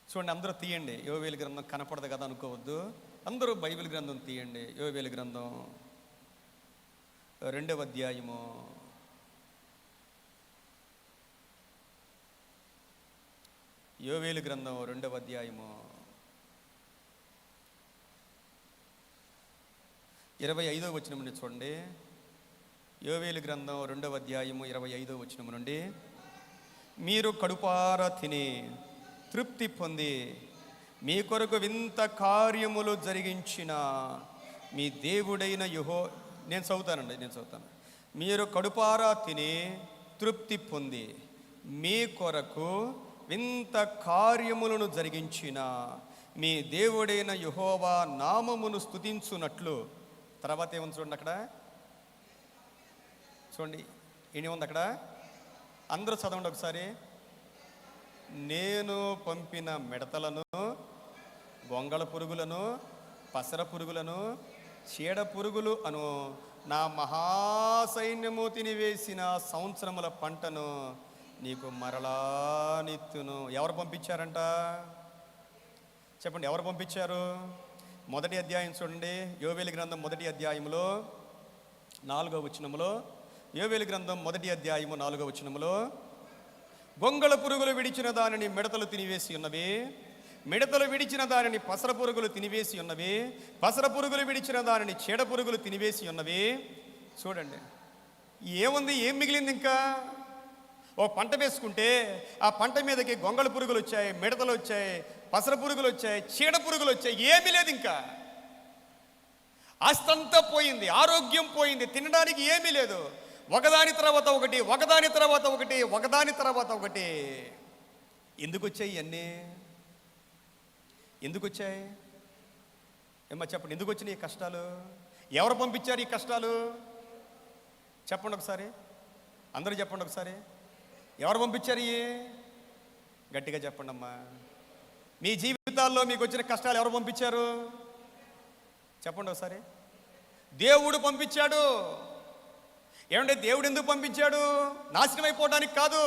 చూడండి, అందరూ తీయండి. యోవేలు గ్రంథం కనపడదు కదా అనుకోవద్దు, అందరూ బైబిల్ గ్రంథం తీయండి. యోవేలు గ్రంథం 2వ అధ్యాయము 2వ అధ్యాయము 25వ వచనం నుండి చూడండి. యోవేలు గ్రంథం 2వ అధ్యాయము 25వ వచనం నుండి, మీరు కడుపారా తిని తృప్తి పొంది మీ కొరకు వింత కార్యములు జరిగించిన మీ దేవుడైన నేను చదువుతాను. మీరు కడుపారా తిని తృప్తి పొంది మీ కొరకు వింత కార్యములను జరిగించిన మీ దేవుడైన యెహోవా నామమును స్తుతించునట్లు. తర్వాత ఏముంది చూడండి, అక్కడ చూడండి, ఏముంది అక్కడ, అందరూ చదవండి ఒకసారి. నేను పంపిన మిడతలను, గొంగళ పురుగులను, పసర పురుగులను, చీడ పురుగులు అను నా మహాసైన్యము తినివేసిన సంవత్సరముల పంటను నీకు మరలా నిత్తును. ఎవరు పంపించారంట చెప్పండి, ఎవరు పంపించారు? 1వ అధ్యాయం చూడండి, యోవేలు గ్రంథం 1వ అధ్యాయంలో 4వ వచనములో, యోవేలు గ్రంథం 1వ అధ్యాయము 4వ వచనములో, గొంగళ పురుగులు విడిచిన దానిని మిడతలు తినివేసి ఉన్నవి, మిడతలు విడిచిన దానిని పసర పురుగులు తినివేసి ఉన్నవి, పసర పురుగులు విడిచిన దానిని చీడ పురుగులు తినివేసి ఉన్నవి. చూడండి, ఏముంది, ఏం మిగిలింది? ఇంకా ఓ పంట వేసుకుంటే ఆ పంట మీదకి గొంగళ పురుగులు వచ్చాయి, మిడతలు వచ్చాయి, పసర పురుగులు వచ్చాయి, చీడ పురుగులు వచ్చాయి. ఏమీ లేదు ఇంకా. ఆస్తంతా పోయింది, ఆరోగ్యం పోయింది, తినడానికి ఏమీ లేదు. ఒకదాని తర్వాత ఒకటి, ఒకదాని తర్వాత ఒకటి, ఒకదాని తర్వాత ఒకటి. ఎందుకు వచ్చాయి ఇవన్నీ? ఎందుకు వచ్చాయి ఏమ్మా చెప్పండి, ఎందుకు వచ్చినాయి ఈ కష్టాలు? ఎవరు పంపించారు ఈ కష్టాలు? చెప్పండి ఒకసారి, అందరూ చెప్పండి ఒకసారి. ఎవరు పంపించారు? గట్టిగా చెప్పండి అమ్మా. మీ జీవితాల్లో మీకు వచ్చిన కష్టాలు ఎవరు పంపించారు? చెప్పండి ఒకసారి. దేవుడు పంపించాడు. ఏమంటే దేవుడు ఎందుకు పంపించాడు? నాశనం అయిపోవడానికి కాదు.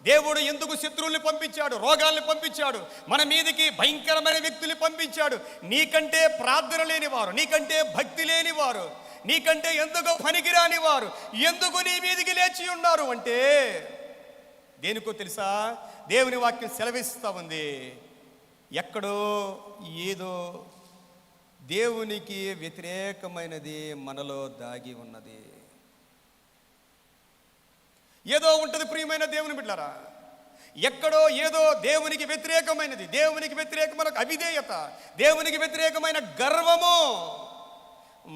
దేవుడు ఎందుకు శత్రువుల్ని పంపించాడు, రోగాల్ని పంపించాడు, మన మీదకి భయంకరమైన వ్యక్తుల్ని పంపించాడు? నీకంటే ప్రార్థన లేనివారు, నీకంటే భక్తి లేనివారు, నీకంటే ఎందుకు పనికిరాని వారు ఎందుకు నీ మీదికి లేచి ఉన్నారు అంటే దేనికో తెలుసా? దేవుని వాక్యం సెలవిస్తూ ఉంది, ఎక్కడో ఏదో దేవునికి వ్యతిరేకమైనది మనలో దాగి ఉన్నది. ఏదో ఉంటుంది ప్రియమైన దేవుని బిడ్డలారా, ఎక్కడో ఏదో దేవునికి వ్యతిరేకమైనది, దేవునికి వ్యతిరేకమైన అవిధేయత, దేవునికి వ్యతిరేకమైన గర్వము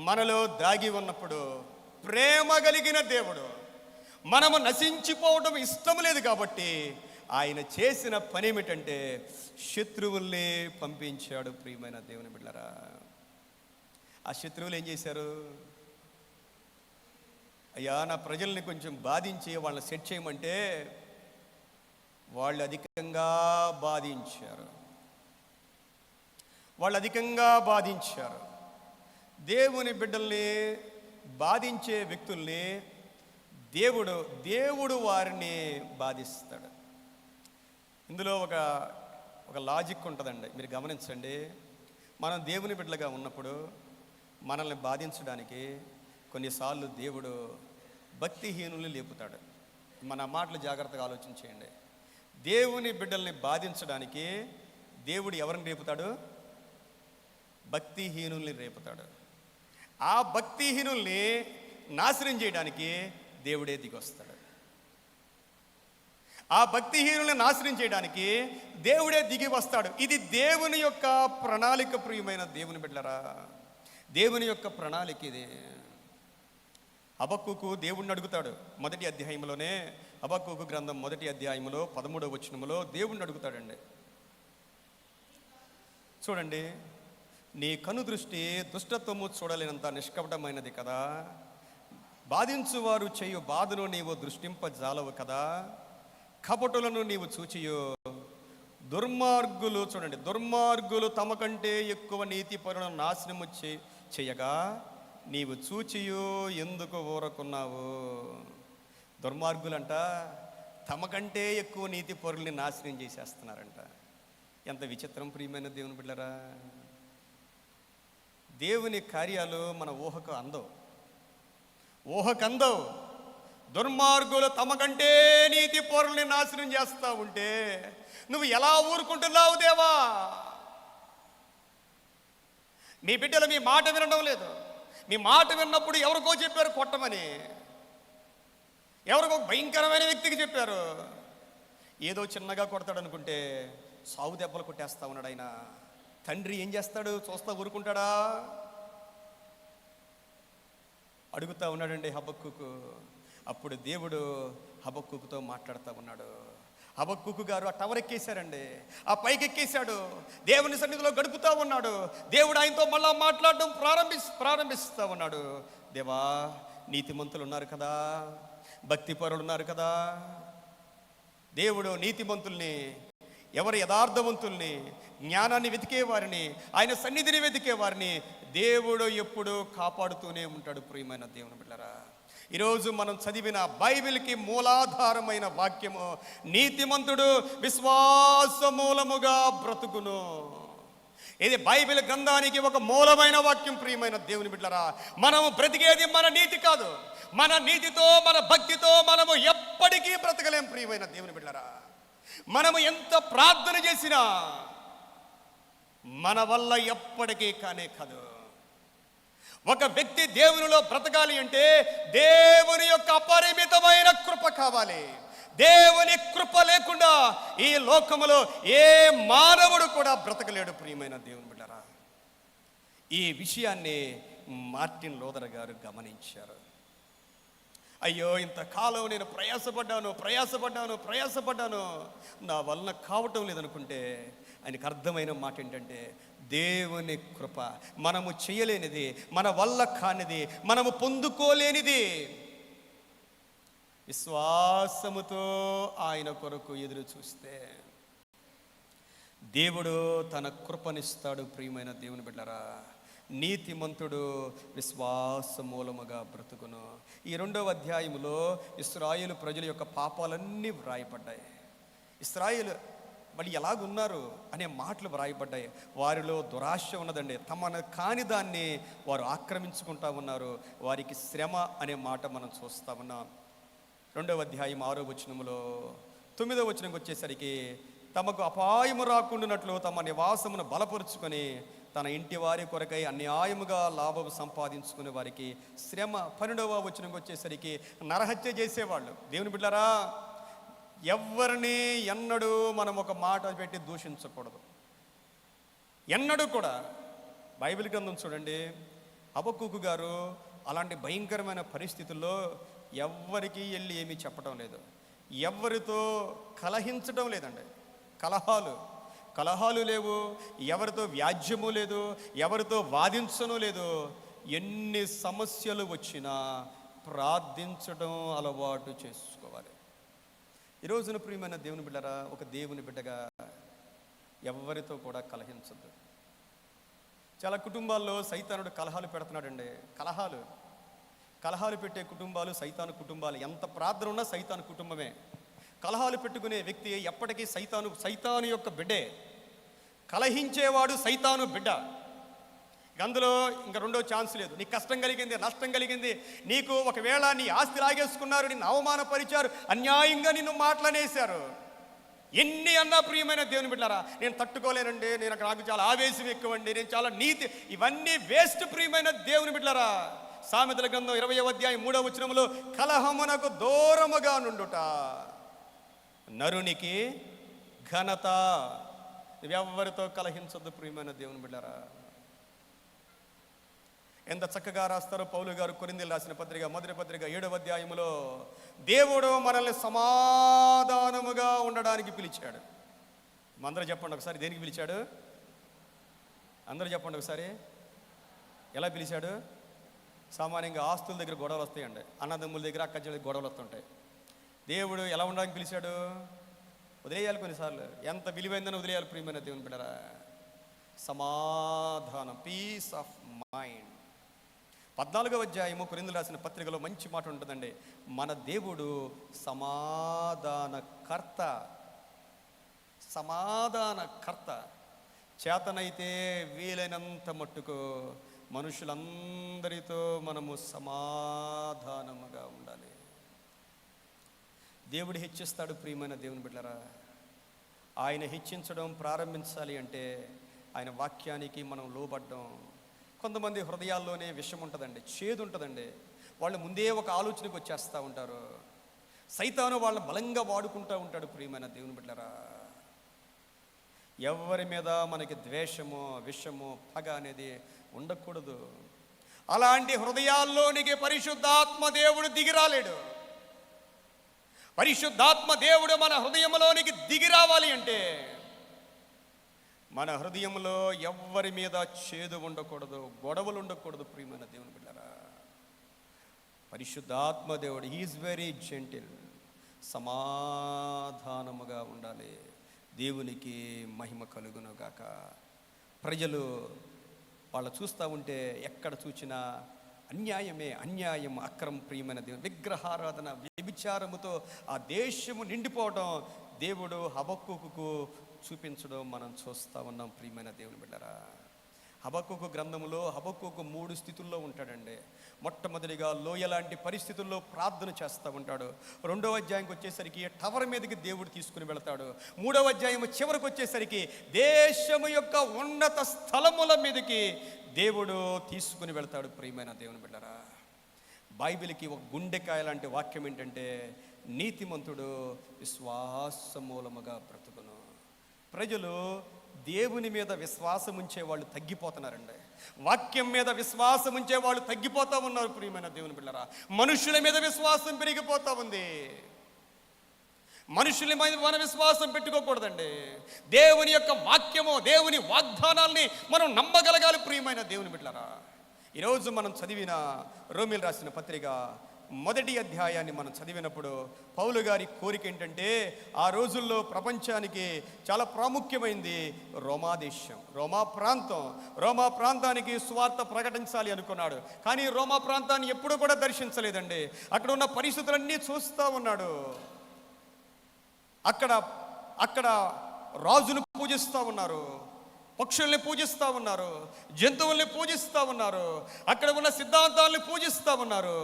మనలో దాగి ఉన్నప్పుడు, ప్రేమ కలిగిన దేవుడు మనము నశించిపోవడం ఇష్టం లేదు కాబట్టి ఆయన చేసిన పని ఏమిటంటే శత్రువుల్ని పంపించాడు. ప్రియమైన దేవుని బిడ్డలారా, ఆ శత్రువులు ఏం చేశారు? అయ్యా నా ప్రజల్ని కొంచెం బాధించి వాళ్ళని సెట్ చేయమంటే వాళ్ళు అధికంగా బాధించారు. దేవుని బిడ్డల్ని బాధించే వ్యక్తుల్ని దేవుడు వారిని బాధిస్తాడు. ఇందులో ఒక లాజిక్ ఉంటుందండి, మీరు గమనించండి. మనం దేవుని బిడ్డలుగా ఉన్నప్పుడు మనల్ని బాధించడానికి కొన్నిసార్లు దేవుడు భక్తిహీనుల్ని లేపుతాడు. మన మాటలు జాగ్రత్తగా ఆలోచించేయండి. దేవుని బిడ్డల్ని బాధించడానికి దేవుడు ఎవరిని రేపుతాడు? భక్తిహీనుల్ని రేపుతాడు. ఆ భక్తిహీనుల్ని నాశనం చేయడానికి దేవుడే దిగొస్తాడు. ఆ భక్తిహీనుల్ని నాశనం చేయడానికి దేవుడే దిగి వస్తాడు. ఇది దేవుని యొక్క ప్రణాళిక. ప్రియమైన దేవుని బిడ్డలారా, దేవుని యొక్క ప్రణాళిక ఇది. హబక్కూకు దేవుణ్ణి అడుగుతాడు. మొదటి అధ్యాయంలోనే, హబక్కూకు గ్రంథం మొదటి అధ్యాయంలో 13వ వచనంలో దేవుణ్ణి అడుగుతాడండి. చూడండి, నీ కను దృష్టి దుష్టత్వము చూడలేనంత నిష్కపటమైనది కదా, బాధించువారు చేయు బాధను నీవు దృష్టింపజాలవు కదా, కపటులను నీవు చూచియో దుర్మార్గులు, చూడండి, దుర్మార్గులు తమ కంటే ఎక్కువ నీతి పరులను నాశనము చేయగా నీవు చూచియో ఎందుకు ఊరకున్నావు? దుర్మార్గులంట తమ కంటే ఎక్కువ నీతి పరుల్ని నాశనం చేసేస్తున్నారంట. ఎంత విచిత్రం ప్రియమైన దేవుని బిడ్డలారా. దేవుని కార్యాలు మన ఊహకు అందవు. దుర్మార్గులు తమ కంటే నీతి పరుల్ని నాశనం చేస్తూ ఉంటే నువ్వు ఎలా ఊరుకుంటున్నావు దేవా? మీ బిడ్డలు మీ మాట వినడం లేదు. మీ మాట విన్నప్పుడు ఎవరికో చెప్పారు కొట్టమని, ఎవరికో భయంకరమైన వ్యక్తికి చెప్పారు. ఏదో చిన్నగా కొడతాడు అనుకుంటే సాగు దెబ్బలు కొట్టేస్తా ఉన్నాడు ఆయన. తండ్రి ఏం చేస్తాడు? చూస్తా ఊరుకుంటాడా? అడుగుతా ఉన్నాడండి హబక్కూకు. అప్పుడు దేవుడు హబక్కూకుతో మాట్లాడుతూ ఉన్నాడు. హబక్కూకు గారు ఆ టవర్ ఎక్కేశారండి, ఆ పైకి ఎక్కేశాడు, దేవుని సన్నిధిలో గడుపుతూ ఉన్నాడు. దేవుడు ఆయనతో మళ్ళా మాట్లాడడం ప్రారంభిస్తూ ఉన్నాడు. దేవా, నీతిమంతులు ఉన్నారు కదా, భక్తిపరులు ఉన్నారు కదా. దేవుడు నీతిమంతుల్ని, ఎవరు యథార్థవంతుల్ని, జ్ఞానాన్ని వెతికే వారిని, ఆయన సన్నిధిని వెతికే వారిని దేవుడు ఎప్పుడూ కాపాడుతూనే ఉంటాడు. ప్రియమైన దేవుని బిడ్డలారా, ఈరోజు మనం చదివిన బైబిల్కి మూలాధారమైన వాక్యము, నీతిమంతుడు విశ్వాస మూలముగా బ్రతుకును. ఇది బైబిల్ గ్రంథానికి ఒక మూలమైన వాక్యం. ప్రియమైన దేవుని బిడ్డలారా, మనము బ్రతికేది మన నీతి కాదు. మన నీతితో, మన భక్తితో మనము ఎప్పటికీ బ్రతకలేం. ప్రియమైన దేవుని బిడ్డలారా, మనము ఎంత ప్రార్థన చేసినా మన వల్ల ఎప్పటికీ కానే కాదు. ఒక వ్యక్తి దేవునిలో బ్రతకాలి అంటే దేవుని యొక్క అపరిమితమైన కృప కావాలి. దేవుని కృప లేకుండా ఈ లోకములో ఏ మానవుడు కూడా బ్రతకలేడు. ప్రియమైన దేవుని బిడ్డలారా, ఈ విషయాన్ని మార్టిన్ లూథర్ గారు గమనించారు. అయ్యో, ఇంతకాలం నేను ప్రయాసపడ్డాను, నా వలన కావటం లేదనుకుంటే ఆయనకు అర్థమైన మాట ఏంటంటే, దేవుని కృప మనము చేయలేనిది, మన వల్ల కానిది, మనము పొందుకోలేనిది, విశ్వాసముతో ఆయన కొరకు ఎదురు చూస్తే దేవుడు తన కృపనిస్తాడు. ప్రియమైన దేవుని బిడ్డలారా, నీతిమంతుడు విశ్వాస మూలముగా బ్రతుకును. ఈ 2వ అధ్యాయములో ఇశ్రాయేలు ప్రజల యొక్క పాపాలన్నీ వ్రాయబడ్డాయి. ఇశ్రాయేలు మరి ఎలాగున్నారు అనే మాటలు వ్రాయబడ్డాయి. వారిలో దురాశ ఉన్నదండి. తమను కాని దాన్ని వారు ఆక్రమించుకుంటా ఉన్నారు. వారికి శ్రమ అనే మాట మనం చూస్తూ ఉన్నాం. 2వ అధ్యాయం 6వ వచనములో 9వ వచనంకి వచ్చేసరికి, తమకు అపాయము రాకుండానట్లు తమ నివాసమును బలపరుచుకొని తన ఇంటి వారి కొరకై అన్యాయముగా లాభము సంపాదించుకునే వారికి శ్రమ. 12వ వచనంకి వచ్చేసరికి నరహత్య చేసేవాళ్ళు. దేవుని బిడ్డలారా, ఎవరిని ఎన్నడూ మనం ఒక మాట పెట్టి దూషించకూడదు. ఎన్నడూ కూడా. బైబిల్ గ్రంథం చూడండి, హబక్కూకు గారు అలాంటి భయంకరమైన పరిస్థితుల్లో ఎవ్వరికీ వెళ్ళి ఏమీ చెప్పడం లేదు, ఎవరితో కలహించడం లేదండి. కలహాలు లేవు, ఎవరితో వ్యాజ్యము లేదు, ఎవరితో వాదించను లేదు. ఎన్ని సమస్యలు వచ్చినా ప్రార్థించడం అలవాటు చేసుకోవాలి. ఈరోజున ప్రియమైన దేవుని బిడ్డరా, ఒక దేవుని బిడ్డగా ఎవరితో కూడా కలహించద్దు. చాలా కుటుంబాల్లో సైతానుడు కలహాలు పెడుతున్నాడండి. కలహాలు పెట్టే కుటుంబాలు సైతాను కుటుంబాలు. ఎంత ప్రార్థన ఉన్నా సైతాను కుటుంబమే. కలహాలు పెట్టుకునే వ్యక్తి ఎప్పటికీ సైతాను యొక్క బిడ్డే. కలహించేవాడు సైతాను బిడ్డ. అందులో ఇంకా రెండో ఛాన్స్ లేదు. నీకు కష్టం కలిగింది, నష్టం కలిగింది, నీకు ఒకవేళ నీ ఆస్తి లాగేసుకున్నారు, నిన్ను అవమానపరిచారు, అన్యాయంగా నిన్ను మాటలనేశారు, ఎన్ని అన్నా ప్రియమైన దేవుని బిడ్డలారా, నేను తట్టుకోలేనండి, నాకు చాలా ఆవేశం ఎక్కువండి, నేను చాలా నీతి, ఇవన్నీ వేస్ట్ ప్రియమైన దేవుని బిడ్డలారా. సామెతల గ్రంథం 20వ అధ్యాయం 3వ వచనములో కలహమునకు దూరముగా నుండుట నరునికి ఘనత. నువ్వెవ్వరితో కలహించొద్దు ప్రియమైన దేవుని బిడ్డలారా. ఎంత చక్కగా రాస్తారో పౌలు గారు కొరింథీయులకు రాసిన పత్రిక మొదటి పత్రిక 7వ అధ్యాయములో, దేవుడు మనల్ని సమాధానముగా ఉండడానికి పిలిచాడు. అందరూ చెప్పండి ఒకసారి, దేనికి పిలిచాడు? అందరూ చెప్పండి ఒకసారి, ఎలా పిలిచాడు? సామాన్యంగా ఆస్తుల దగ్గర గొడవలు వస్తాయండి, అన్నదమ్ముల దగ్గర అక్క చెల్లెల గొడవలు వస్తుంటాయి. దేవుడు ఎలా ఉండడానికి పిలిచాడు? వదిలేయాలి, కొన్నిసార్లు ఎంత విలువైందని వదిలేయాలి ప్రియమైన దేవుని బిడ్డరా. సమాధానం, పీస్ ఆఫ్ మైండ్. 14వ అధ్యాయము కొరింథీయులకు రాసిన పత్రికలో మంచి మాట ఉంటుందండి. మన దేవుడు సమాధానకర్త. చేతనైతే వీలైనంత మట్టుకు మనుషులందరితో మనము సమాధానముగా ఉండాలి. దేవుడు హెచ్చిస్తాడు ప్రియమైన దేవుని బిడ్డలారా. ఆయన హెచ్చించడం ప్రారంభించాలి అంటే ఆయన వాక్యానికి మనం లోబడ్డం. కొంతమంది హృదయాల్లోనే విషం ఉంటుందండి, చేదు ఉంటుందండి. వాళ్ళు ముందే ఒక ఆలోచనకు వచ్చేస్తూ ఉంటారు. సైతాను వాళ్ళని బలంగా వాడుకుంటూ ఉంటాడు ప్రియమైన దేవుని బిడ్డలారా. ఎవరి మీద మనకి ద్వేషము, విషము, పగ అనేది ఉండకూడదు. అలాంటి హృదయాల్లోనికి పరిశుద్ధాత్మ దేవుడు దిగిరాలేడు. పరిశుద్ధాత్మ దేవుడు మన హృదయంలోనికి దిగి రావాలి అంటే మన హృదయంలో ఎవ్వరి మీద చేదు ఉండకూడదు, గొడవలు ఉండకూడదు ప్రియమైన దేవుని బిడ్డలారా. పరిశుద్ధాత్మ దేవుడు హీఈస్ వెరీ జెంటిల్, సమాధానముగా ఉండాలి. దేవునికి మహిమ కలుగునుగాక. ప్రజలు వాళ్ళు చూస్తూ ఉంటే ఎక్కడ చూసినా అన్యాయం, అక్రమం ప్రియమైన దేవుని విగ్రహారాధన, వ్యభిచారముతో ఆ దేశము నిండిపోవడం దేవుడు హబక్కూకుకు చూపించడం మనం చూస్తూ ఉన్నాం ప్రియమైన దేవుని బిడ్డలారా. హబక్కూకు గ్రంథములో హబక్కూకు 3 స్థితుల్లో ఉంటాడండి. మొట్టమొదటిగా లోయ లాంటి పరిస్థితుల్లో ప్రార్థన చేస్తూ ఉంటాడు. 2వ అధ్యాయంకి వచ్చేసరికి టవర్ మీదకి దేవుడు తీసుకుని వెళతాడు. 3వ అధ్యాయం చివరికి వచ్చేసరికి దేశము యొక్క ఉన్నత స్థలముల మీదకి దేవుడు తీసుకుని వెళతాడు ప్రియమైన దేవుని బిడ్డలారా. బైబిల్కి ఒక గుండెకాయ లాంటి వాక్యం ఏంటంటే, నీతిమంతుడు విశ్వాస మూలముగా బ్రతుకును. ప్రజలు దేవుని మీద విశ్వాసం ఉంచే వాళ్ళు తగ్గిపోతున్నారండి. వాక్యం మీద విశ్వాసం ఉంచే వాళ్ళు తగ్గిపోతూ ఉన్నారు ప్రియమైన దేవుని బిడ్డలారా. మనుషుల మీద విశ్వాసం పెరిగిపోతూ ఉంది. మనుషుల మీద మన విశ్వాసం పెట్టుకోకూడదండి. దేవుని యొక్క వాక్యము, దేవుని వాగ్దానాల్ని మనం నమ్మగలగాలి ప్రియమైన దేవుని బిడ్డలారా. ఈరోజు మనం చదివిన రోమీయులకు రాసిన పత్రిక 1వ అధ్యాయాన్ని మనం చదివినప్పుడు పౌలు గారి కోరిక ఏంటంటే, ఆ రోజుల్లో ప్రపంచానికి చాలా ప్రాముఖ్యమైంది రోమా దేశం, రోమా ప్రాంతానికి సువార్త ప్రకటించాలి అనుకున్నాడు. కానీ రోమా ప్రాంతాన్ని ఎప్పుడూ కూడా దర్శించలేదండి. అక్కడ ఉన్న పరిస్థితులన్నీ చూస్తూ ఉన్నాడు. అక్కడ రాజును పూజిస్తూ ఉన్నారు, పక్షుల్ని పూజిస్తూ ఉన్నారు, జంతువుల్ని పూజిస్తూ ఉన్నారు, అక్కడ ఉన్న సిద్ధాంతాలను పూజిస్తూ ఉన్నారు.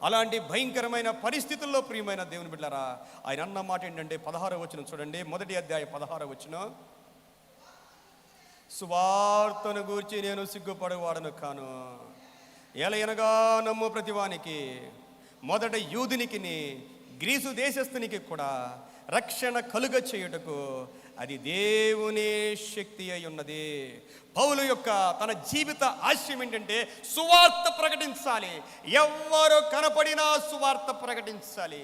అలాంటి భయంకరమైన పరిస్థితుల్లో ప్రియమైన దేవుని బిడ్డలారా, ఆయన అన్న మాట ఏంటంటే 16వ వచనం చూడండి. 1వ అధ్యాయం 16వ వచనం, సువార్తను గూర్చి నేను సిగ్గుపడేవాడను కాను, ఏలయనగా నమ్ము ప్రతివానికి, మొదట యూదునికిని గ్రీసు దేశస్థునికి కూడా రక్షణ కలుగ చేయుటకు అది దేవుని శక్తి అయి ఉన్నది. పౌలు యొక్క తన జీవిత ఆశయం ఏంటంటే సువార్త ప్రకటించాలి. ఎవ్వరు కనపడినా సువార్త ప్రకటించాలి.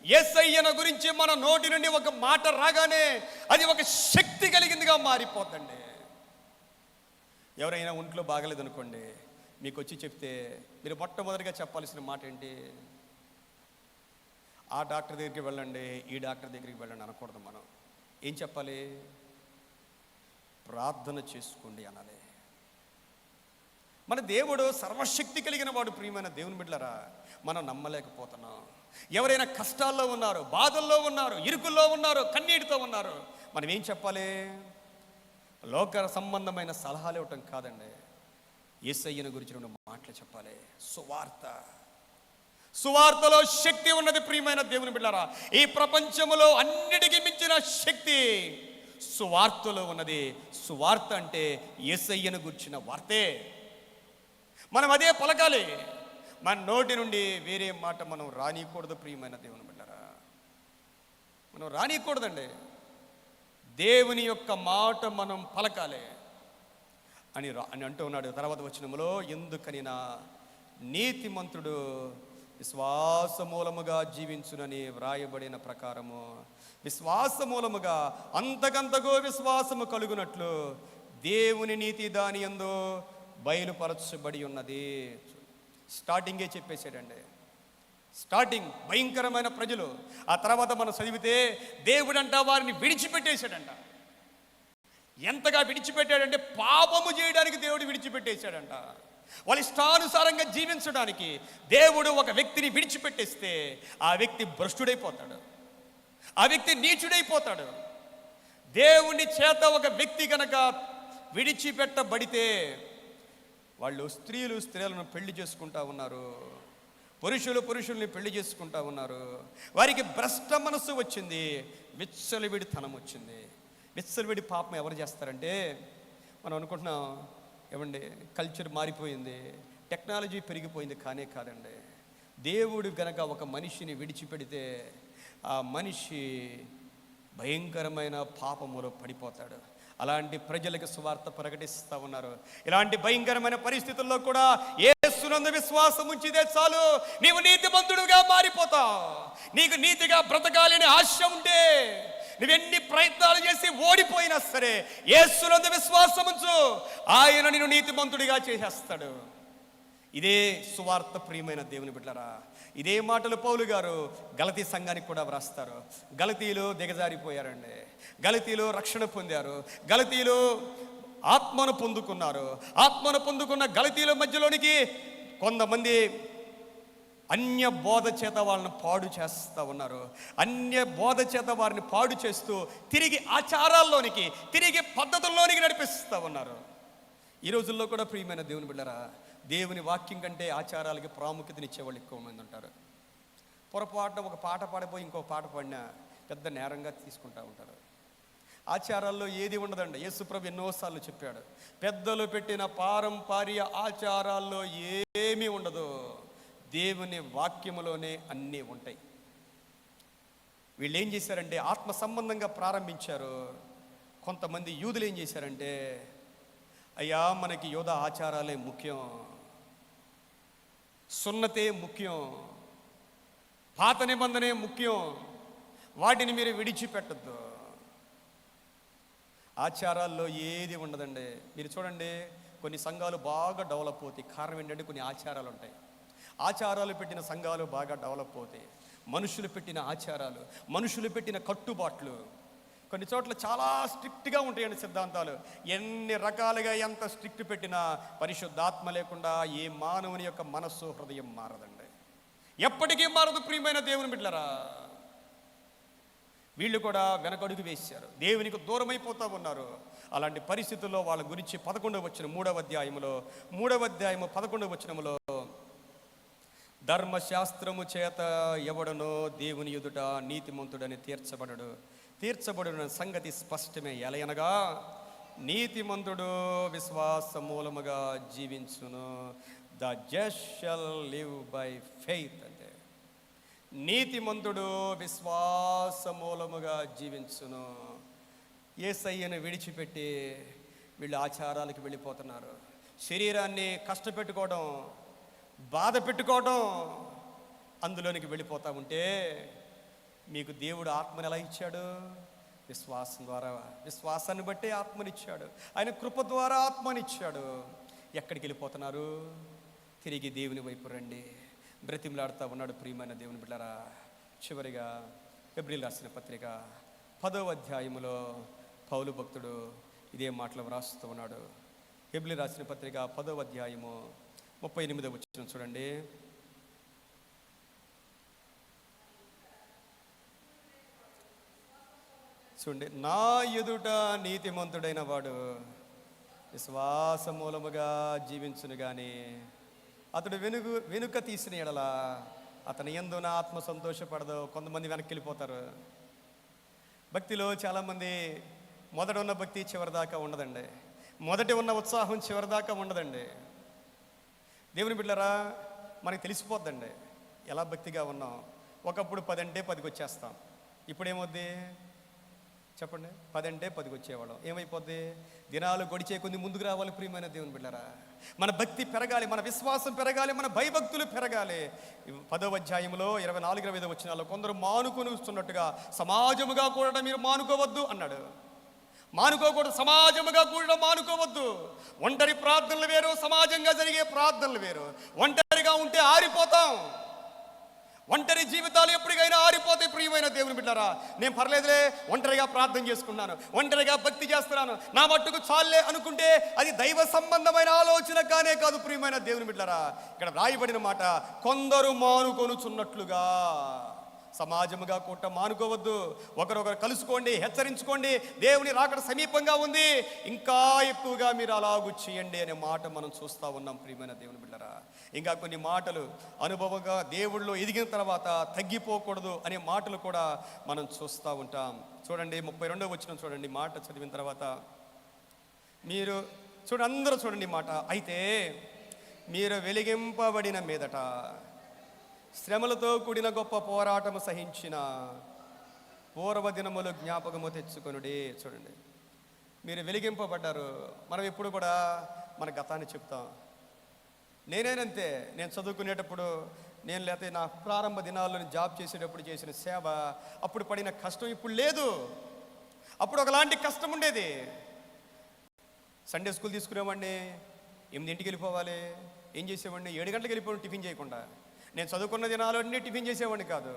యేసయ్యను గురించి మన నోటి నుండి ఒక మాట రాగానే అది ఒక శక్తి కలిగిందిగా మారిపోతండి. ఎవరైనా ఒంట్లో బాగలేదనుకోండి, మీకు వచ్చి చెప్తే మీరు మొట్టమొదటిగా చెప్పాల్సిన మాట ఏంటి? ఆ డాక్టర్ దగ్గరికి వెళ్ళండి, ఈ డాక్టర్ దగ్గరికి వెళ్ళండి అనకూడదు. మనం ఏం చెప్పాలి? ప్రార్థన చేసుకోండి అనాలి. మన దేవుడు సర్వశక్తి కలిగిన వాడు. ప్రియమైన దేవుని బిడ్డలారా, మనం నమ్మలేకపోతున్నాం. ఎవరైనా కష్టాల్లో ఉన్నారు, బాధల్లో ఉన్నారు, ఇరుకుల్లో ఉన్నారు, కన్నీటితో ఉన్నారు, మనం ఏం చెప్పాలి? లోక సంబంధమైన సలహాలు ఇవ్వటం కాదండి, యేసయ్యను గురించి 2 మాటలు చెప్పాలి. సువార్తలో శక్తి ఉన్నది. ప్రియమైన దేవుని బిడ్డలారా, ఈ ప్రపంచంలో అన్నిటికీ మించిన శక్తి సువార్తలో ఉన్నది. సువార్త అంటే యేసయ్యను గురించిన వార్తే. మనం అదే పలకాలి. మన నోటి నుండి వేరే మాట మనం రానియకూడదు. ప్రియమైన దేవుని బిడ్డలారా, మనం రానియకూడదండి. దేవుని యొక్క మాట మనం పలకాలి అని అంటూ ఉన్నాడు. తర్వాత వచనములో, ఎందుకని నా నీతిమంతుడు విశ్వాస మూలముగా జీవించునని వ్రాయబడిన ప్రకారము, విశ్వాస మూలముగా అంతకంతకు విశ్వాసము కలుగునట్లు దేవుని నీతి దాని యందు బయలుపరచబడి ఉన్నది. స్టార్టింగే చెప్పేశాడండి. స్టార్టింగ్ భయంకరమైన ప్రజలు. ఆ తర్వాత మనం చదివితే దేవుడంట వారిని విడిచిపెట్టేశాడంట. ఎంతగా విడిచిపెట్టాడంటే పాపము చేయడానికి దేవుడు విడిచిపెట్టేశాడంట. వాళ్ళ ఇష్టానుసారంగా జీవించడానికి దేవుడు ఒక వ్యక్తిని విడిచిపెట్టేస్తే ఆ వ్యక్తి భ్రష్టుడైపోతాడు, ఆ వ్యక్తి నీచుడైపోతాడు. దేవుని చేత ఒక వ్యక్తి కనుక విడిచిపెట్టబడితే వాళ్ళు స్త్రీలను పెళ్లి చేసుకుంటా ఉన్నారు, పురుషుల్ని పెళ్లి చేసుకుంటా ఉన్నారు. వారికి భ్రష్ట మనస్సు వచ్చింది, విచ్చలవిడితనం వచ్చింది. విచ్చలవిడి పాపం ఎవరు చేస్తారంటే, మనం అనుకుంటున్నాం ఏమండి, కల్చర్ మారిపోయింది, టెక్నాలజీ పెరిగిపోయింది. కానే కాదండి. దేవుడు గనక ఒక మనిషిని విడిచిపెడితే ఆ మనిషి భయంకరమైన పాపములో పడిపోతాడు. అలాంటి ప్రజలకు సువార్త ప్రకటిస్తూ ఉన్నారు. ఇలాంటి భయంకరమైన పరిస్థితుల్లో కూడా యేసునందు విశ్వాసం ఉంచితే చాలు, నీవు నీతిమంతుడుగా మారిపోతావు. నీకు నీతిగా బ్రతకాలని ఆశ ఉంటే, నువ్వెన్ని ప్రయత్నాలు చేసి ఓడిపోయినా సరే యేసునందు విశ్వాసం ఉంచు, ఆయన నిన్ను నీతిమంతుడిగా చేసేస్తాడు. ఇదే సువార్త. ప్రియమైన దేవుని బిడ్డలారా, ఇదే మాటలు పౌలు గారు గలతీ సంఘానికి కూడా వ్రాస్తారు. గలతీలో దిగజారిపోయారండి, గలతీలో రక్షణ పొందారు, గలతీలో ఆత్మను పొందుకున్నారు. ఆత్మను పొందుకున్న గలతీల మధ్యలోనికి కొంతమంది అన్య బోధ చేత వాళ్ళని పాడు చేస్తూ ఉన్నారు. అన్య బోధ చేత వారిని పాడు చేస్తూ తిరిగి ఆచారాల్లోనికి, తిరిగి పద్ధతుల్లోనికి నడిపిస్తూ ఉన్నారు. ఈ రోజుల్లో కూడా ప్రియమైన దేవుని బిడ్డలారా, దేవుని వాక్యం కంటే ఆచారాలకి ప్రాముఖ్యతనిచ్చేవాళ్ళు ఎక్కువ మంది ఉంటారు. పొరపాటున ఒక పాట పాడిపోయి ఇంకో పాట పాడినా పెద్ద నేరంగా తీసుకుంటూ ఉంటారు. ఆచారాల్లో ఏది ఉండదండి. యేసుప్రభు ఎన్నోసార్లు చెప్పాడు, పెద్దలు పెట్టిన పారంపర్య ఆచారాల్లో ఏమీ ఉండదు, దేవుని వాక్యములోనే అన్నీ ఉంటాయి. వీళ్ళు ఏం చేశారంటే ఆత్మ సంబంధంగా ప్రారంభించారు. కొంతమంది యూదులు ఏం చేశారంటే, అయ్యా మనకి యోధ ఆచారాలే ముఖ్యం, సున్నతే ముఖ్యం, పాత నిబంధనే ముఖ్యం, వాటిని మీరు విడిచిపెట్టద్దు. ఆచారాల్లో ఏది ఉండదండి. మీరు చూడండి, కొన్ని సంఘాలు బాగా డెవలప్ అవుతాయి. కారణం ఏంటంటే కొన్ని ఆచారాలు ఉంటాయి. ఆచారాలు పెట్టిన సంఘాలు బాగా డెవలప్ అవుతాయి. మనుషులు పెట్టిన ఆచారాలు, మనుషులు పెట్టిన కట్టుబాట్లు కొన్ని చోట్ల చాలా స్ట్రిక్ట్గా ఉంటాయండి. సిద్ధాంతాలు ఎన్ని రకాలుగా ఎంత స్ట్రిక్ట్ పెట్టినా పరిశుద్ధాత్మ లేకుండా ఏ మానవుని యొక్క మనస్సు, హృదయం మారదండి, ఎప్పటికీ మారదు. ప్రియమైన దేవుని బిడ్డలారా, వీళ్ళు కూడా వెనకడుగు వేశారు, దేవునికి దూరమైపోతూ ఉన్నారు. అలాంటి పరిస్థితుల్లో వాళ్ళ గురించి 11వ వచనం 3వ అధ్యాయములో 11వ వచనములో, ధర్మశాస్త్రము చేత ఎవడనో దేవుని ఎదుట నీతిమంతుడని తీర్చబడున సంగతి స్పష్టమే. ఎలయనగా నీతిమంతుడు విశ్వాస మూలముగా జీవించును. The just shall live by faith. అంటే నీతిమంతుడు విశ్వాస మూలముగా జీవించును. యేసయ్యను విడిచిపెట్టి వీళ్ళు ఆచారాలకు వెళ్ళిపోతున్నారు. శరీరాన్ని కష్టపెట్టుకోవడం, బాధ పెట్టుకోవడం, అందులోనికి వెళ్ళిపోతూ ఉంటే మీకు దేవుడు ఆత్మను ఎలా ఇచ్చాడు? విశ్వాసం ద్వారా. విశ్వాసాన్ని బట్టి ఆత్మనిచ్చాడు. ఆయన కృప ద్వారా ఆత్మనిచ్చాడు. ఎక్కడికి వెళ్ళిపోతున్నారు? తిరిగి దేవుని వైపు రండి, బ్రతిమలాడుతూ ఉన్నాడు. ప్రియమైన దేవుని బిడ్డలారా, చివరిగా హెబ్రీయులకు రాసిన పత్రిక 10వ అధ్యాయములో పౌలు భక్తుడు ఇదే మాటలు వ్రాస్తూ ఉన్నాడు. హెబ్రీ రాసిన పత్రిక 10వ అధ్యాయము 38వ వచనం చూడండి. చూడండి, నా ఎదుట నీతిమంతుడైన వాడు విశ్వాస మూలముగా జీవించును గాని అతడు వెనుక తీసిన ఎడల అతని యందు నా ఆత్మ సంతోషపడదు. కొంతమంది వెనక్కి వెళ్ళిపోతారు. భక్తిలో చాలామంది మొదట ఉన్న భక్తి చివరిదాకా ఉండదండి. మొదటి ఉన్న ఉత్సాహం చివరిదాకా ఉండదండి. దేవుని బిడ్డలారా, మనకి తెలిసిపోద్దండి ఎలా భక్తిగా ఉన్నాం. ఒకప్పుడు 10 అంటే 10కి వచ్చేస్తాం. ఇప్పుడు ఏమవుద్ది చెప్పండి? 10 అంటే 10కి వచ్చేవాళ్ళం. ఏమైపోద్ది? దినాలు గడిచే కొద్ది ముందుకు రావాలి. ప్రియమైన దేవుని బిడ్డలారా, మన భక్తి పెరగాలి, మన విశ్వాసం పెరగాలి, మన భయభక్తులు పెరగాలి. 10వ అధ్యాయంలో 24-25 వచనాల్లో కొందరు మానుకొని వస్తున్నట్టుగా సమాజముగా కూడా మీరు మానుకోవద్దు అన్నాడు. మానుకోకూడదు, సమాజముగా కూడా మానుకోవద్దు. ఒంటరి ప్రార్థనలు వేరు, సమాజంగా జరిగే ప్రార్థనలు వేరు. ఒంటరిగా ఉంటే ఆరిపోతాం. ఒంటరి జీవితాలు ఎప్పటికైనా ఆరిపోతాయి. ప్రియమైన దేవుని బిడ్డలారా, నేను పర్లేదులే, ఒంటరిగా ప్రార్థన చేసుకున్నాను, ఒంటరిగా భక్తి చేస్తున్నాను, నా మట్టుకు చాలే అనుకుంటే అది దైవ సంబంధమైన ఆలోచన కానే కాదు. ప్రియమైన దేవుని బిడ్డలారా, ఇక్కడ రాయబడిన మాట కొందరు మానుకొనుచున్నట్లుగా. సమాజముగా కూట మానుకోవద్దు. ఒకరొకరు కలుసుకోండి, హెచ్చరించుకోండి. దేవుని రాకడ సమీపంగా ఉంది, ఇంకా ఎక్కువగా మీరు అలాగూ చేయండి అనే మాట మనం చూస్తూ ఉన్నాం. ప్రియమైన దేవుని బిడ్డలారా, ఇంకా కొన్ని మాటలు అనుభవంగా దేవుళ్ళలో ఎదిగిన తర్వాత తగ్గిపోకూడదు అనే మాటలు కూడా మనం చూస్తూ ఉంటాం. చూడండి 32వ వచనం చూడండి. మాట చదివిన తర్వాత మీరు చూడండి, అందరూ చూడండి మాట. అయితే మీరు వెలిగింపబడిన మీదట శ్రమలతో కూడిన గొప్ప పోరాటము సహించిన పూర్వదినములు జ్ఞాపకము తెచ్చుకొనుడి. చూడండి, మీరు వెలిగింపబడ్డారు. మనం ఎప్పుడు కూడా మన గతాన్ని చెప్తాం. నేనేనంతే, నేను చదువుకునేటప్పుడు, నేను లేకపోతే నా ప్రారంభ దినాల్లో జాబ్ చేసేటప్పుడు చేసిన సేవ, అప్పుడు పడిన కష్టం ఇప్పుడు లేదు. అప్పుడు ఒకలాంటి కష్టం ఉండేది. సండే స్కూల్ తీసుకునేవాడిని, 8ంటికి వెళ్ళిపోవాలి. ఏం చేసేవాడిని? 7 గంటలకు వెళ్ళిపోవడం, టిఫిన్ చేయకుండా. నేను చదువుకున్న దినాలు అన్నీ టిఫిన్ చేసేవాడిని కాదు.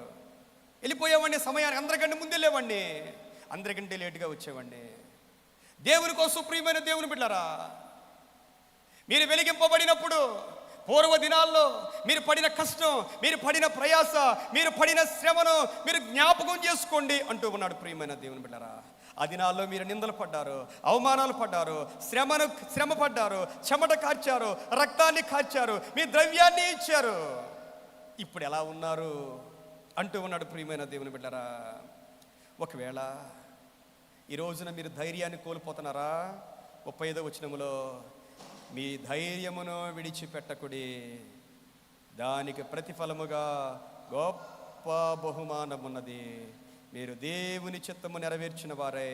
వెళ్ళిపోయేవాడిని సమయానికి, అందరికంటే ముందు వెళ్ళేవాడిని, అందరికంటే లేటుగా వచ్చేవాడిని. దేవుని కోసం ప్రియమైన దేవుని బిడ్డలారా, మీరు వెలిగింపబడినప్పుడు పూర్వ దినాల్లో మీరు పడిన కష్టం, మీరు పడిన ప్రయాస, మీరు పడిన శ్రమను మీరు జ్ఞాపకం చేసుకోండి అంటూ ఉన్నాడు. ప్రియమైన దేవుని బిడ్డలారా, ఆ దినాల్లో మీరు నిందలు పడ్డారు, అవమానాలు పడ్డారు, శ్రమ పడ్డారు, చెమట కార్చారు, రక్తాన్ని కార్చారు, మీ ద్రవ్యాన్ని ఇచ్చారు. ఇప్పుడు ఎలా ఉన్నారు అంటూ ఉన్నాడు. ప్రియమైన దేవుని బిడ్డలారా, ఒకవేళ ఈ రోజున మీరు ధైర్యాన్ని కోల్పోతున్నారా? 35వ వచనములో మీ ధైర్యమును విడిచిపెట్టకుడి, దానికి ప్రతిఫలముగా గొప్ప బహుమానమున్నది. మీరు దేవుని చిత్తము నెరవేర్చిన వారే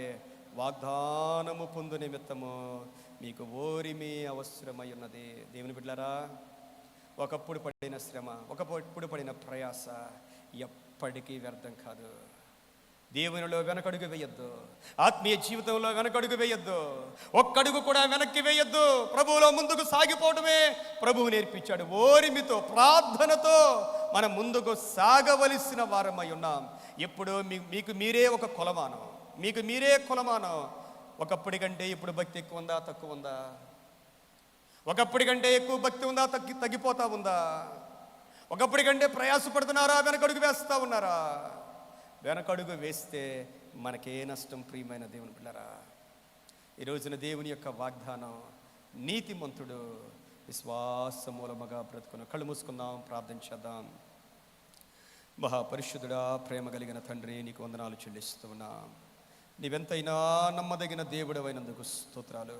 వాగ్దానము పొందు నిమిత్తము మీకు ఓరిమి అవసరమై ఉన్నది. దేవుని బిడ్డలారా, ఒకప్పుడు పడిన శ్రమ, ఒకప్పుడు పడిన ప్రయాస ఎప్పటికీ వ్యర్థం కాదు. దేవునిలో వెనకడుగు వేయొద్దు, ఆత్మీయ జీవితంలో వెనకడుగు వేయొద్దు, ఒక్కడుగు కూడా వెనక్కి వేయొద్దు. ప్రభువులో ముందుకు సాగిపోవడమే ప్రభువు నేర్పించాడు. ఓరిమితో, ప్రార్థనతో మనం ముందుకు సాగవలసిన వారమై ఉన్నాం. ఎప్పుడు మీకు మీరే ఒక కొలమానం, మీకు మీరే కొలమానం. ఒకప్పటి కంటే ఇప్పుడు భక్తి ఎక్కువ ఉందా, తక్కువ ఉందా? ఒకప్పటి కంటే ఎక్కువ భక్తి ఉందా, తగ్గిపోతా ఉందా? ఒకప్పటి కంటే ప్రయాసపడుతున్నారా, వెనకడుగు వేస్తూ ఉన్నారా? వెనకడుగు వేస్తే మనకే నష్టం. ప్రియమైన దేవుని బిడ్డలారా, ఈ రోజున దేవుని యొక్క వాగ్దానం, నీతిమంతుడు విశ్వాస మూలముగా బ్రతుకును. కళ్ళు మూసుకుందాం, ప్రార్థన చేద్దాం. మహాపరిశుద్ధుడా, ప్రేమ కలిగిన తండ్రి, నీకు వందనాలు చెల్లిస్తూ ఉన్నా. నీవెంతైనా నమ్మదగిన దేవుడవైనందుకు స్తోత్రాలు.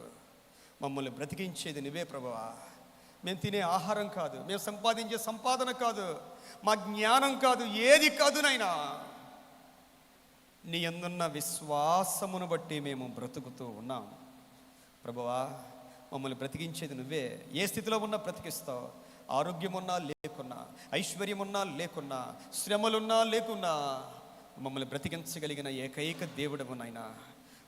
మమ్మల్ని బ్రతికించేది నువ్వే ప్రభువా. మేము తినే ఆహారం కాదు, మేము సంపాదించే సంపాదన కాదు, మా జ్ఞానం కాదు, ఏది కాదు నైనా, నీ యందున్న విశ్వాసమును బట్టి మేము బ్రతుకుతూ ఉన్నాం ప్రభువా. మమ్మల్ని బ్రతికించేది నువ్వే. ఏ స్థితిలో ఉన్నా బ్రతికిస్తావు. ఆరోగ్యమున్నా లేకున్నా, ఐశ్వర్యమున్నా లేకున్నా, శ్రమలున్నా లేకున్నా మమ్మల్ని బ్రతికించగలిగిన ఏకైక దేవుడవు నాయనా.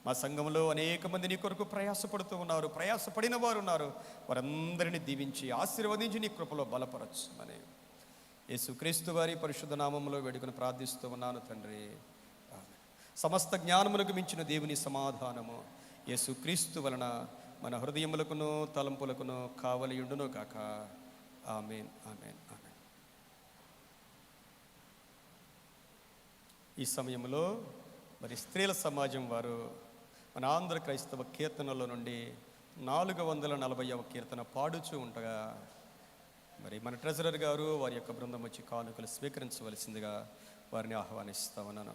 మా సంఘంలో అనేక మంది నీ కొరకు ప్రయాసపడుతూ ఉన్నారు, ప్రయాసపడిన వారు ఉన్నారు. వారందరినీ దీవించి ఆశీర్వదించి నీ కృపలో బలపరచుమని యేసుక్రీస్తు వారి పరిశుద్ధ నామములో వేడుకొని ప్రార్థిస్తూ ఉన్నాను తండ్రి. సమస్త జ్ఞానములకు మించిన దేవుని సమాధానము యేసుక్రీస్తు వలన మన హృదయములకును తలంపులకును కావలియుండును కాక. ఆమేన్, ఆమేన్, ఆమేన్. ఈ సమయంలో మరి స్త్రీల సమాజం వారు మన ఆంధ్ర క్రైస్తవ కీర్తనలో నుండి 440వ కీర్తన పాడుచూ ఉండగా మరి మన ట్రెజరర్ గారు వారి యొక్క బృందం వచ్చి కానుకలు స్వీకరించవలసిందిగా వారిని ఆహ్వానిస్తా ఉన్నాను.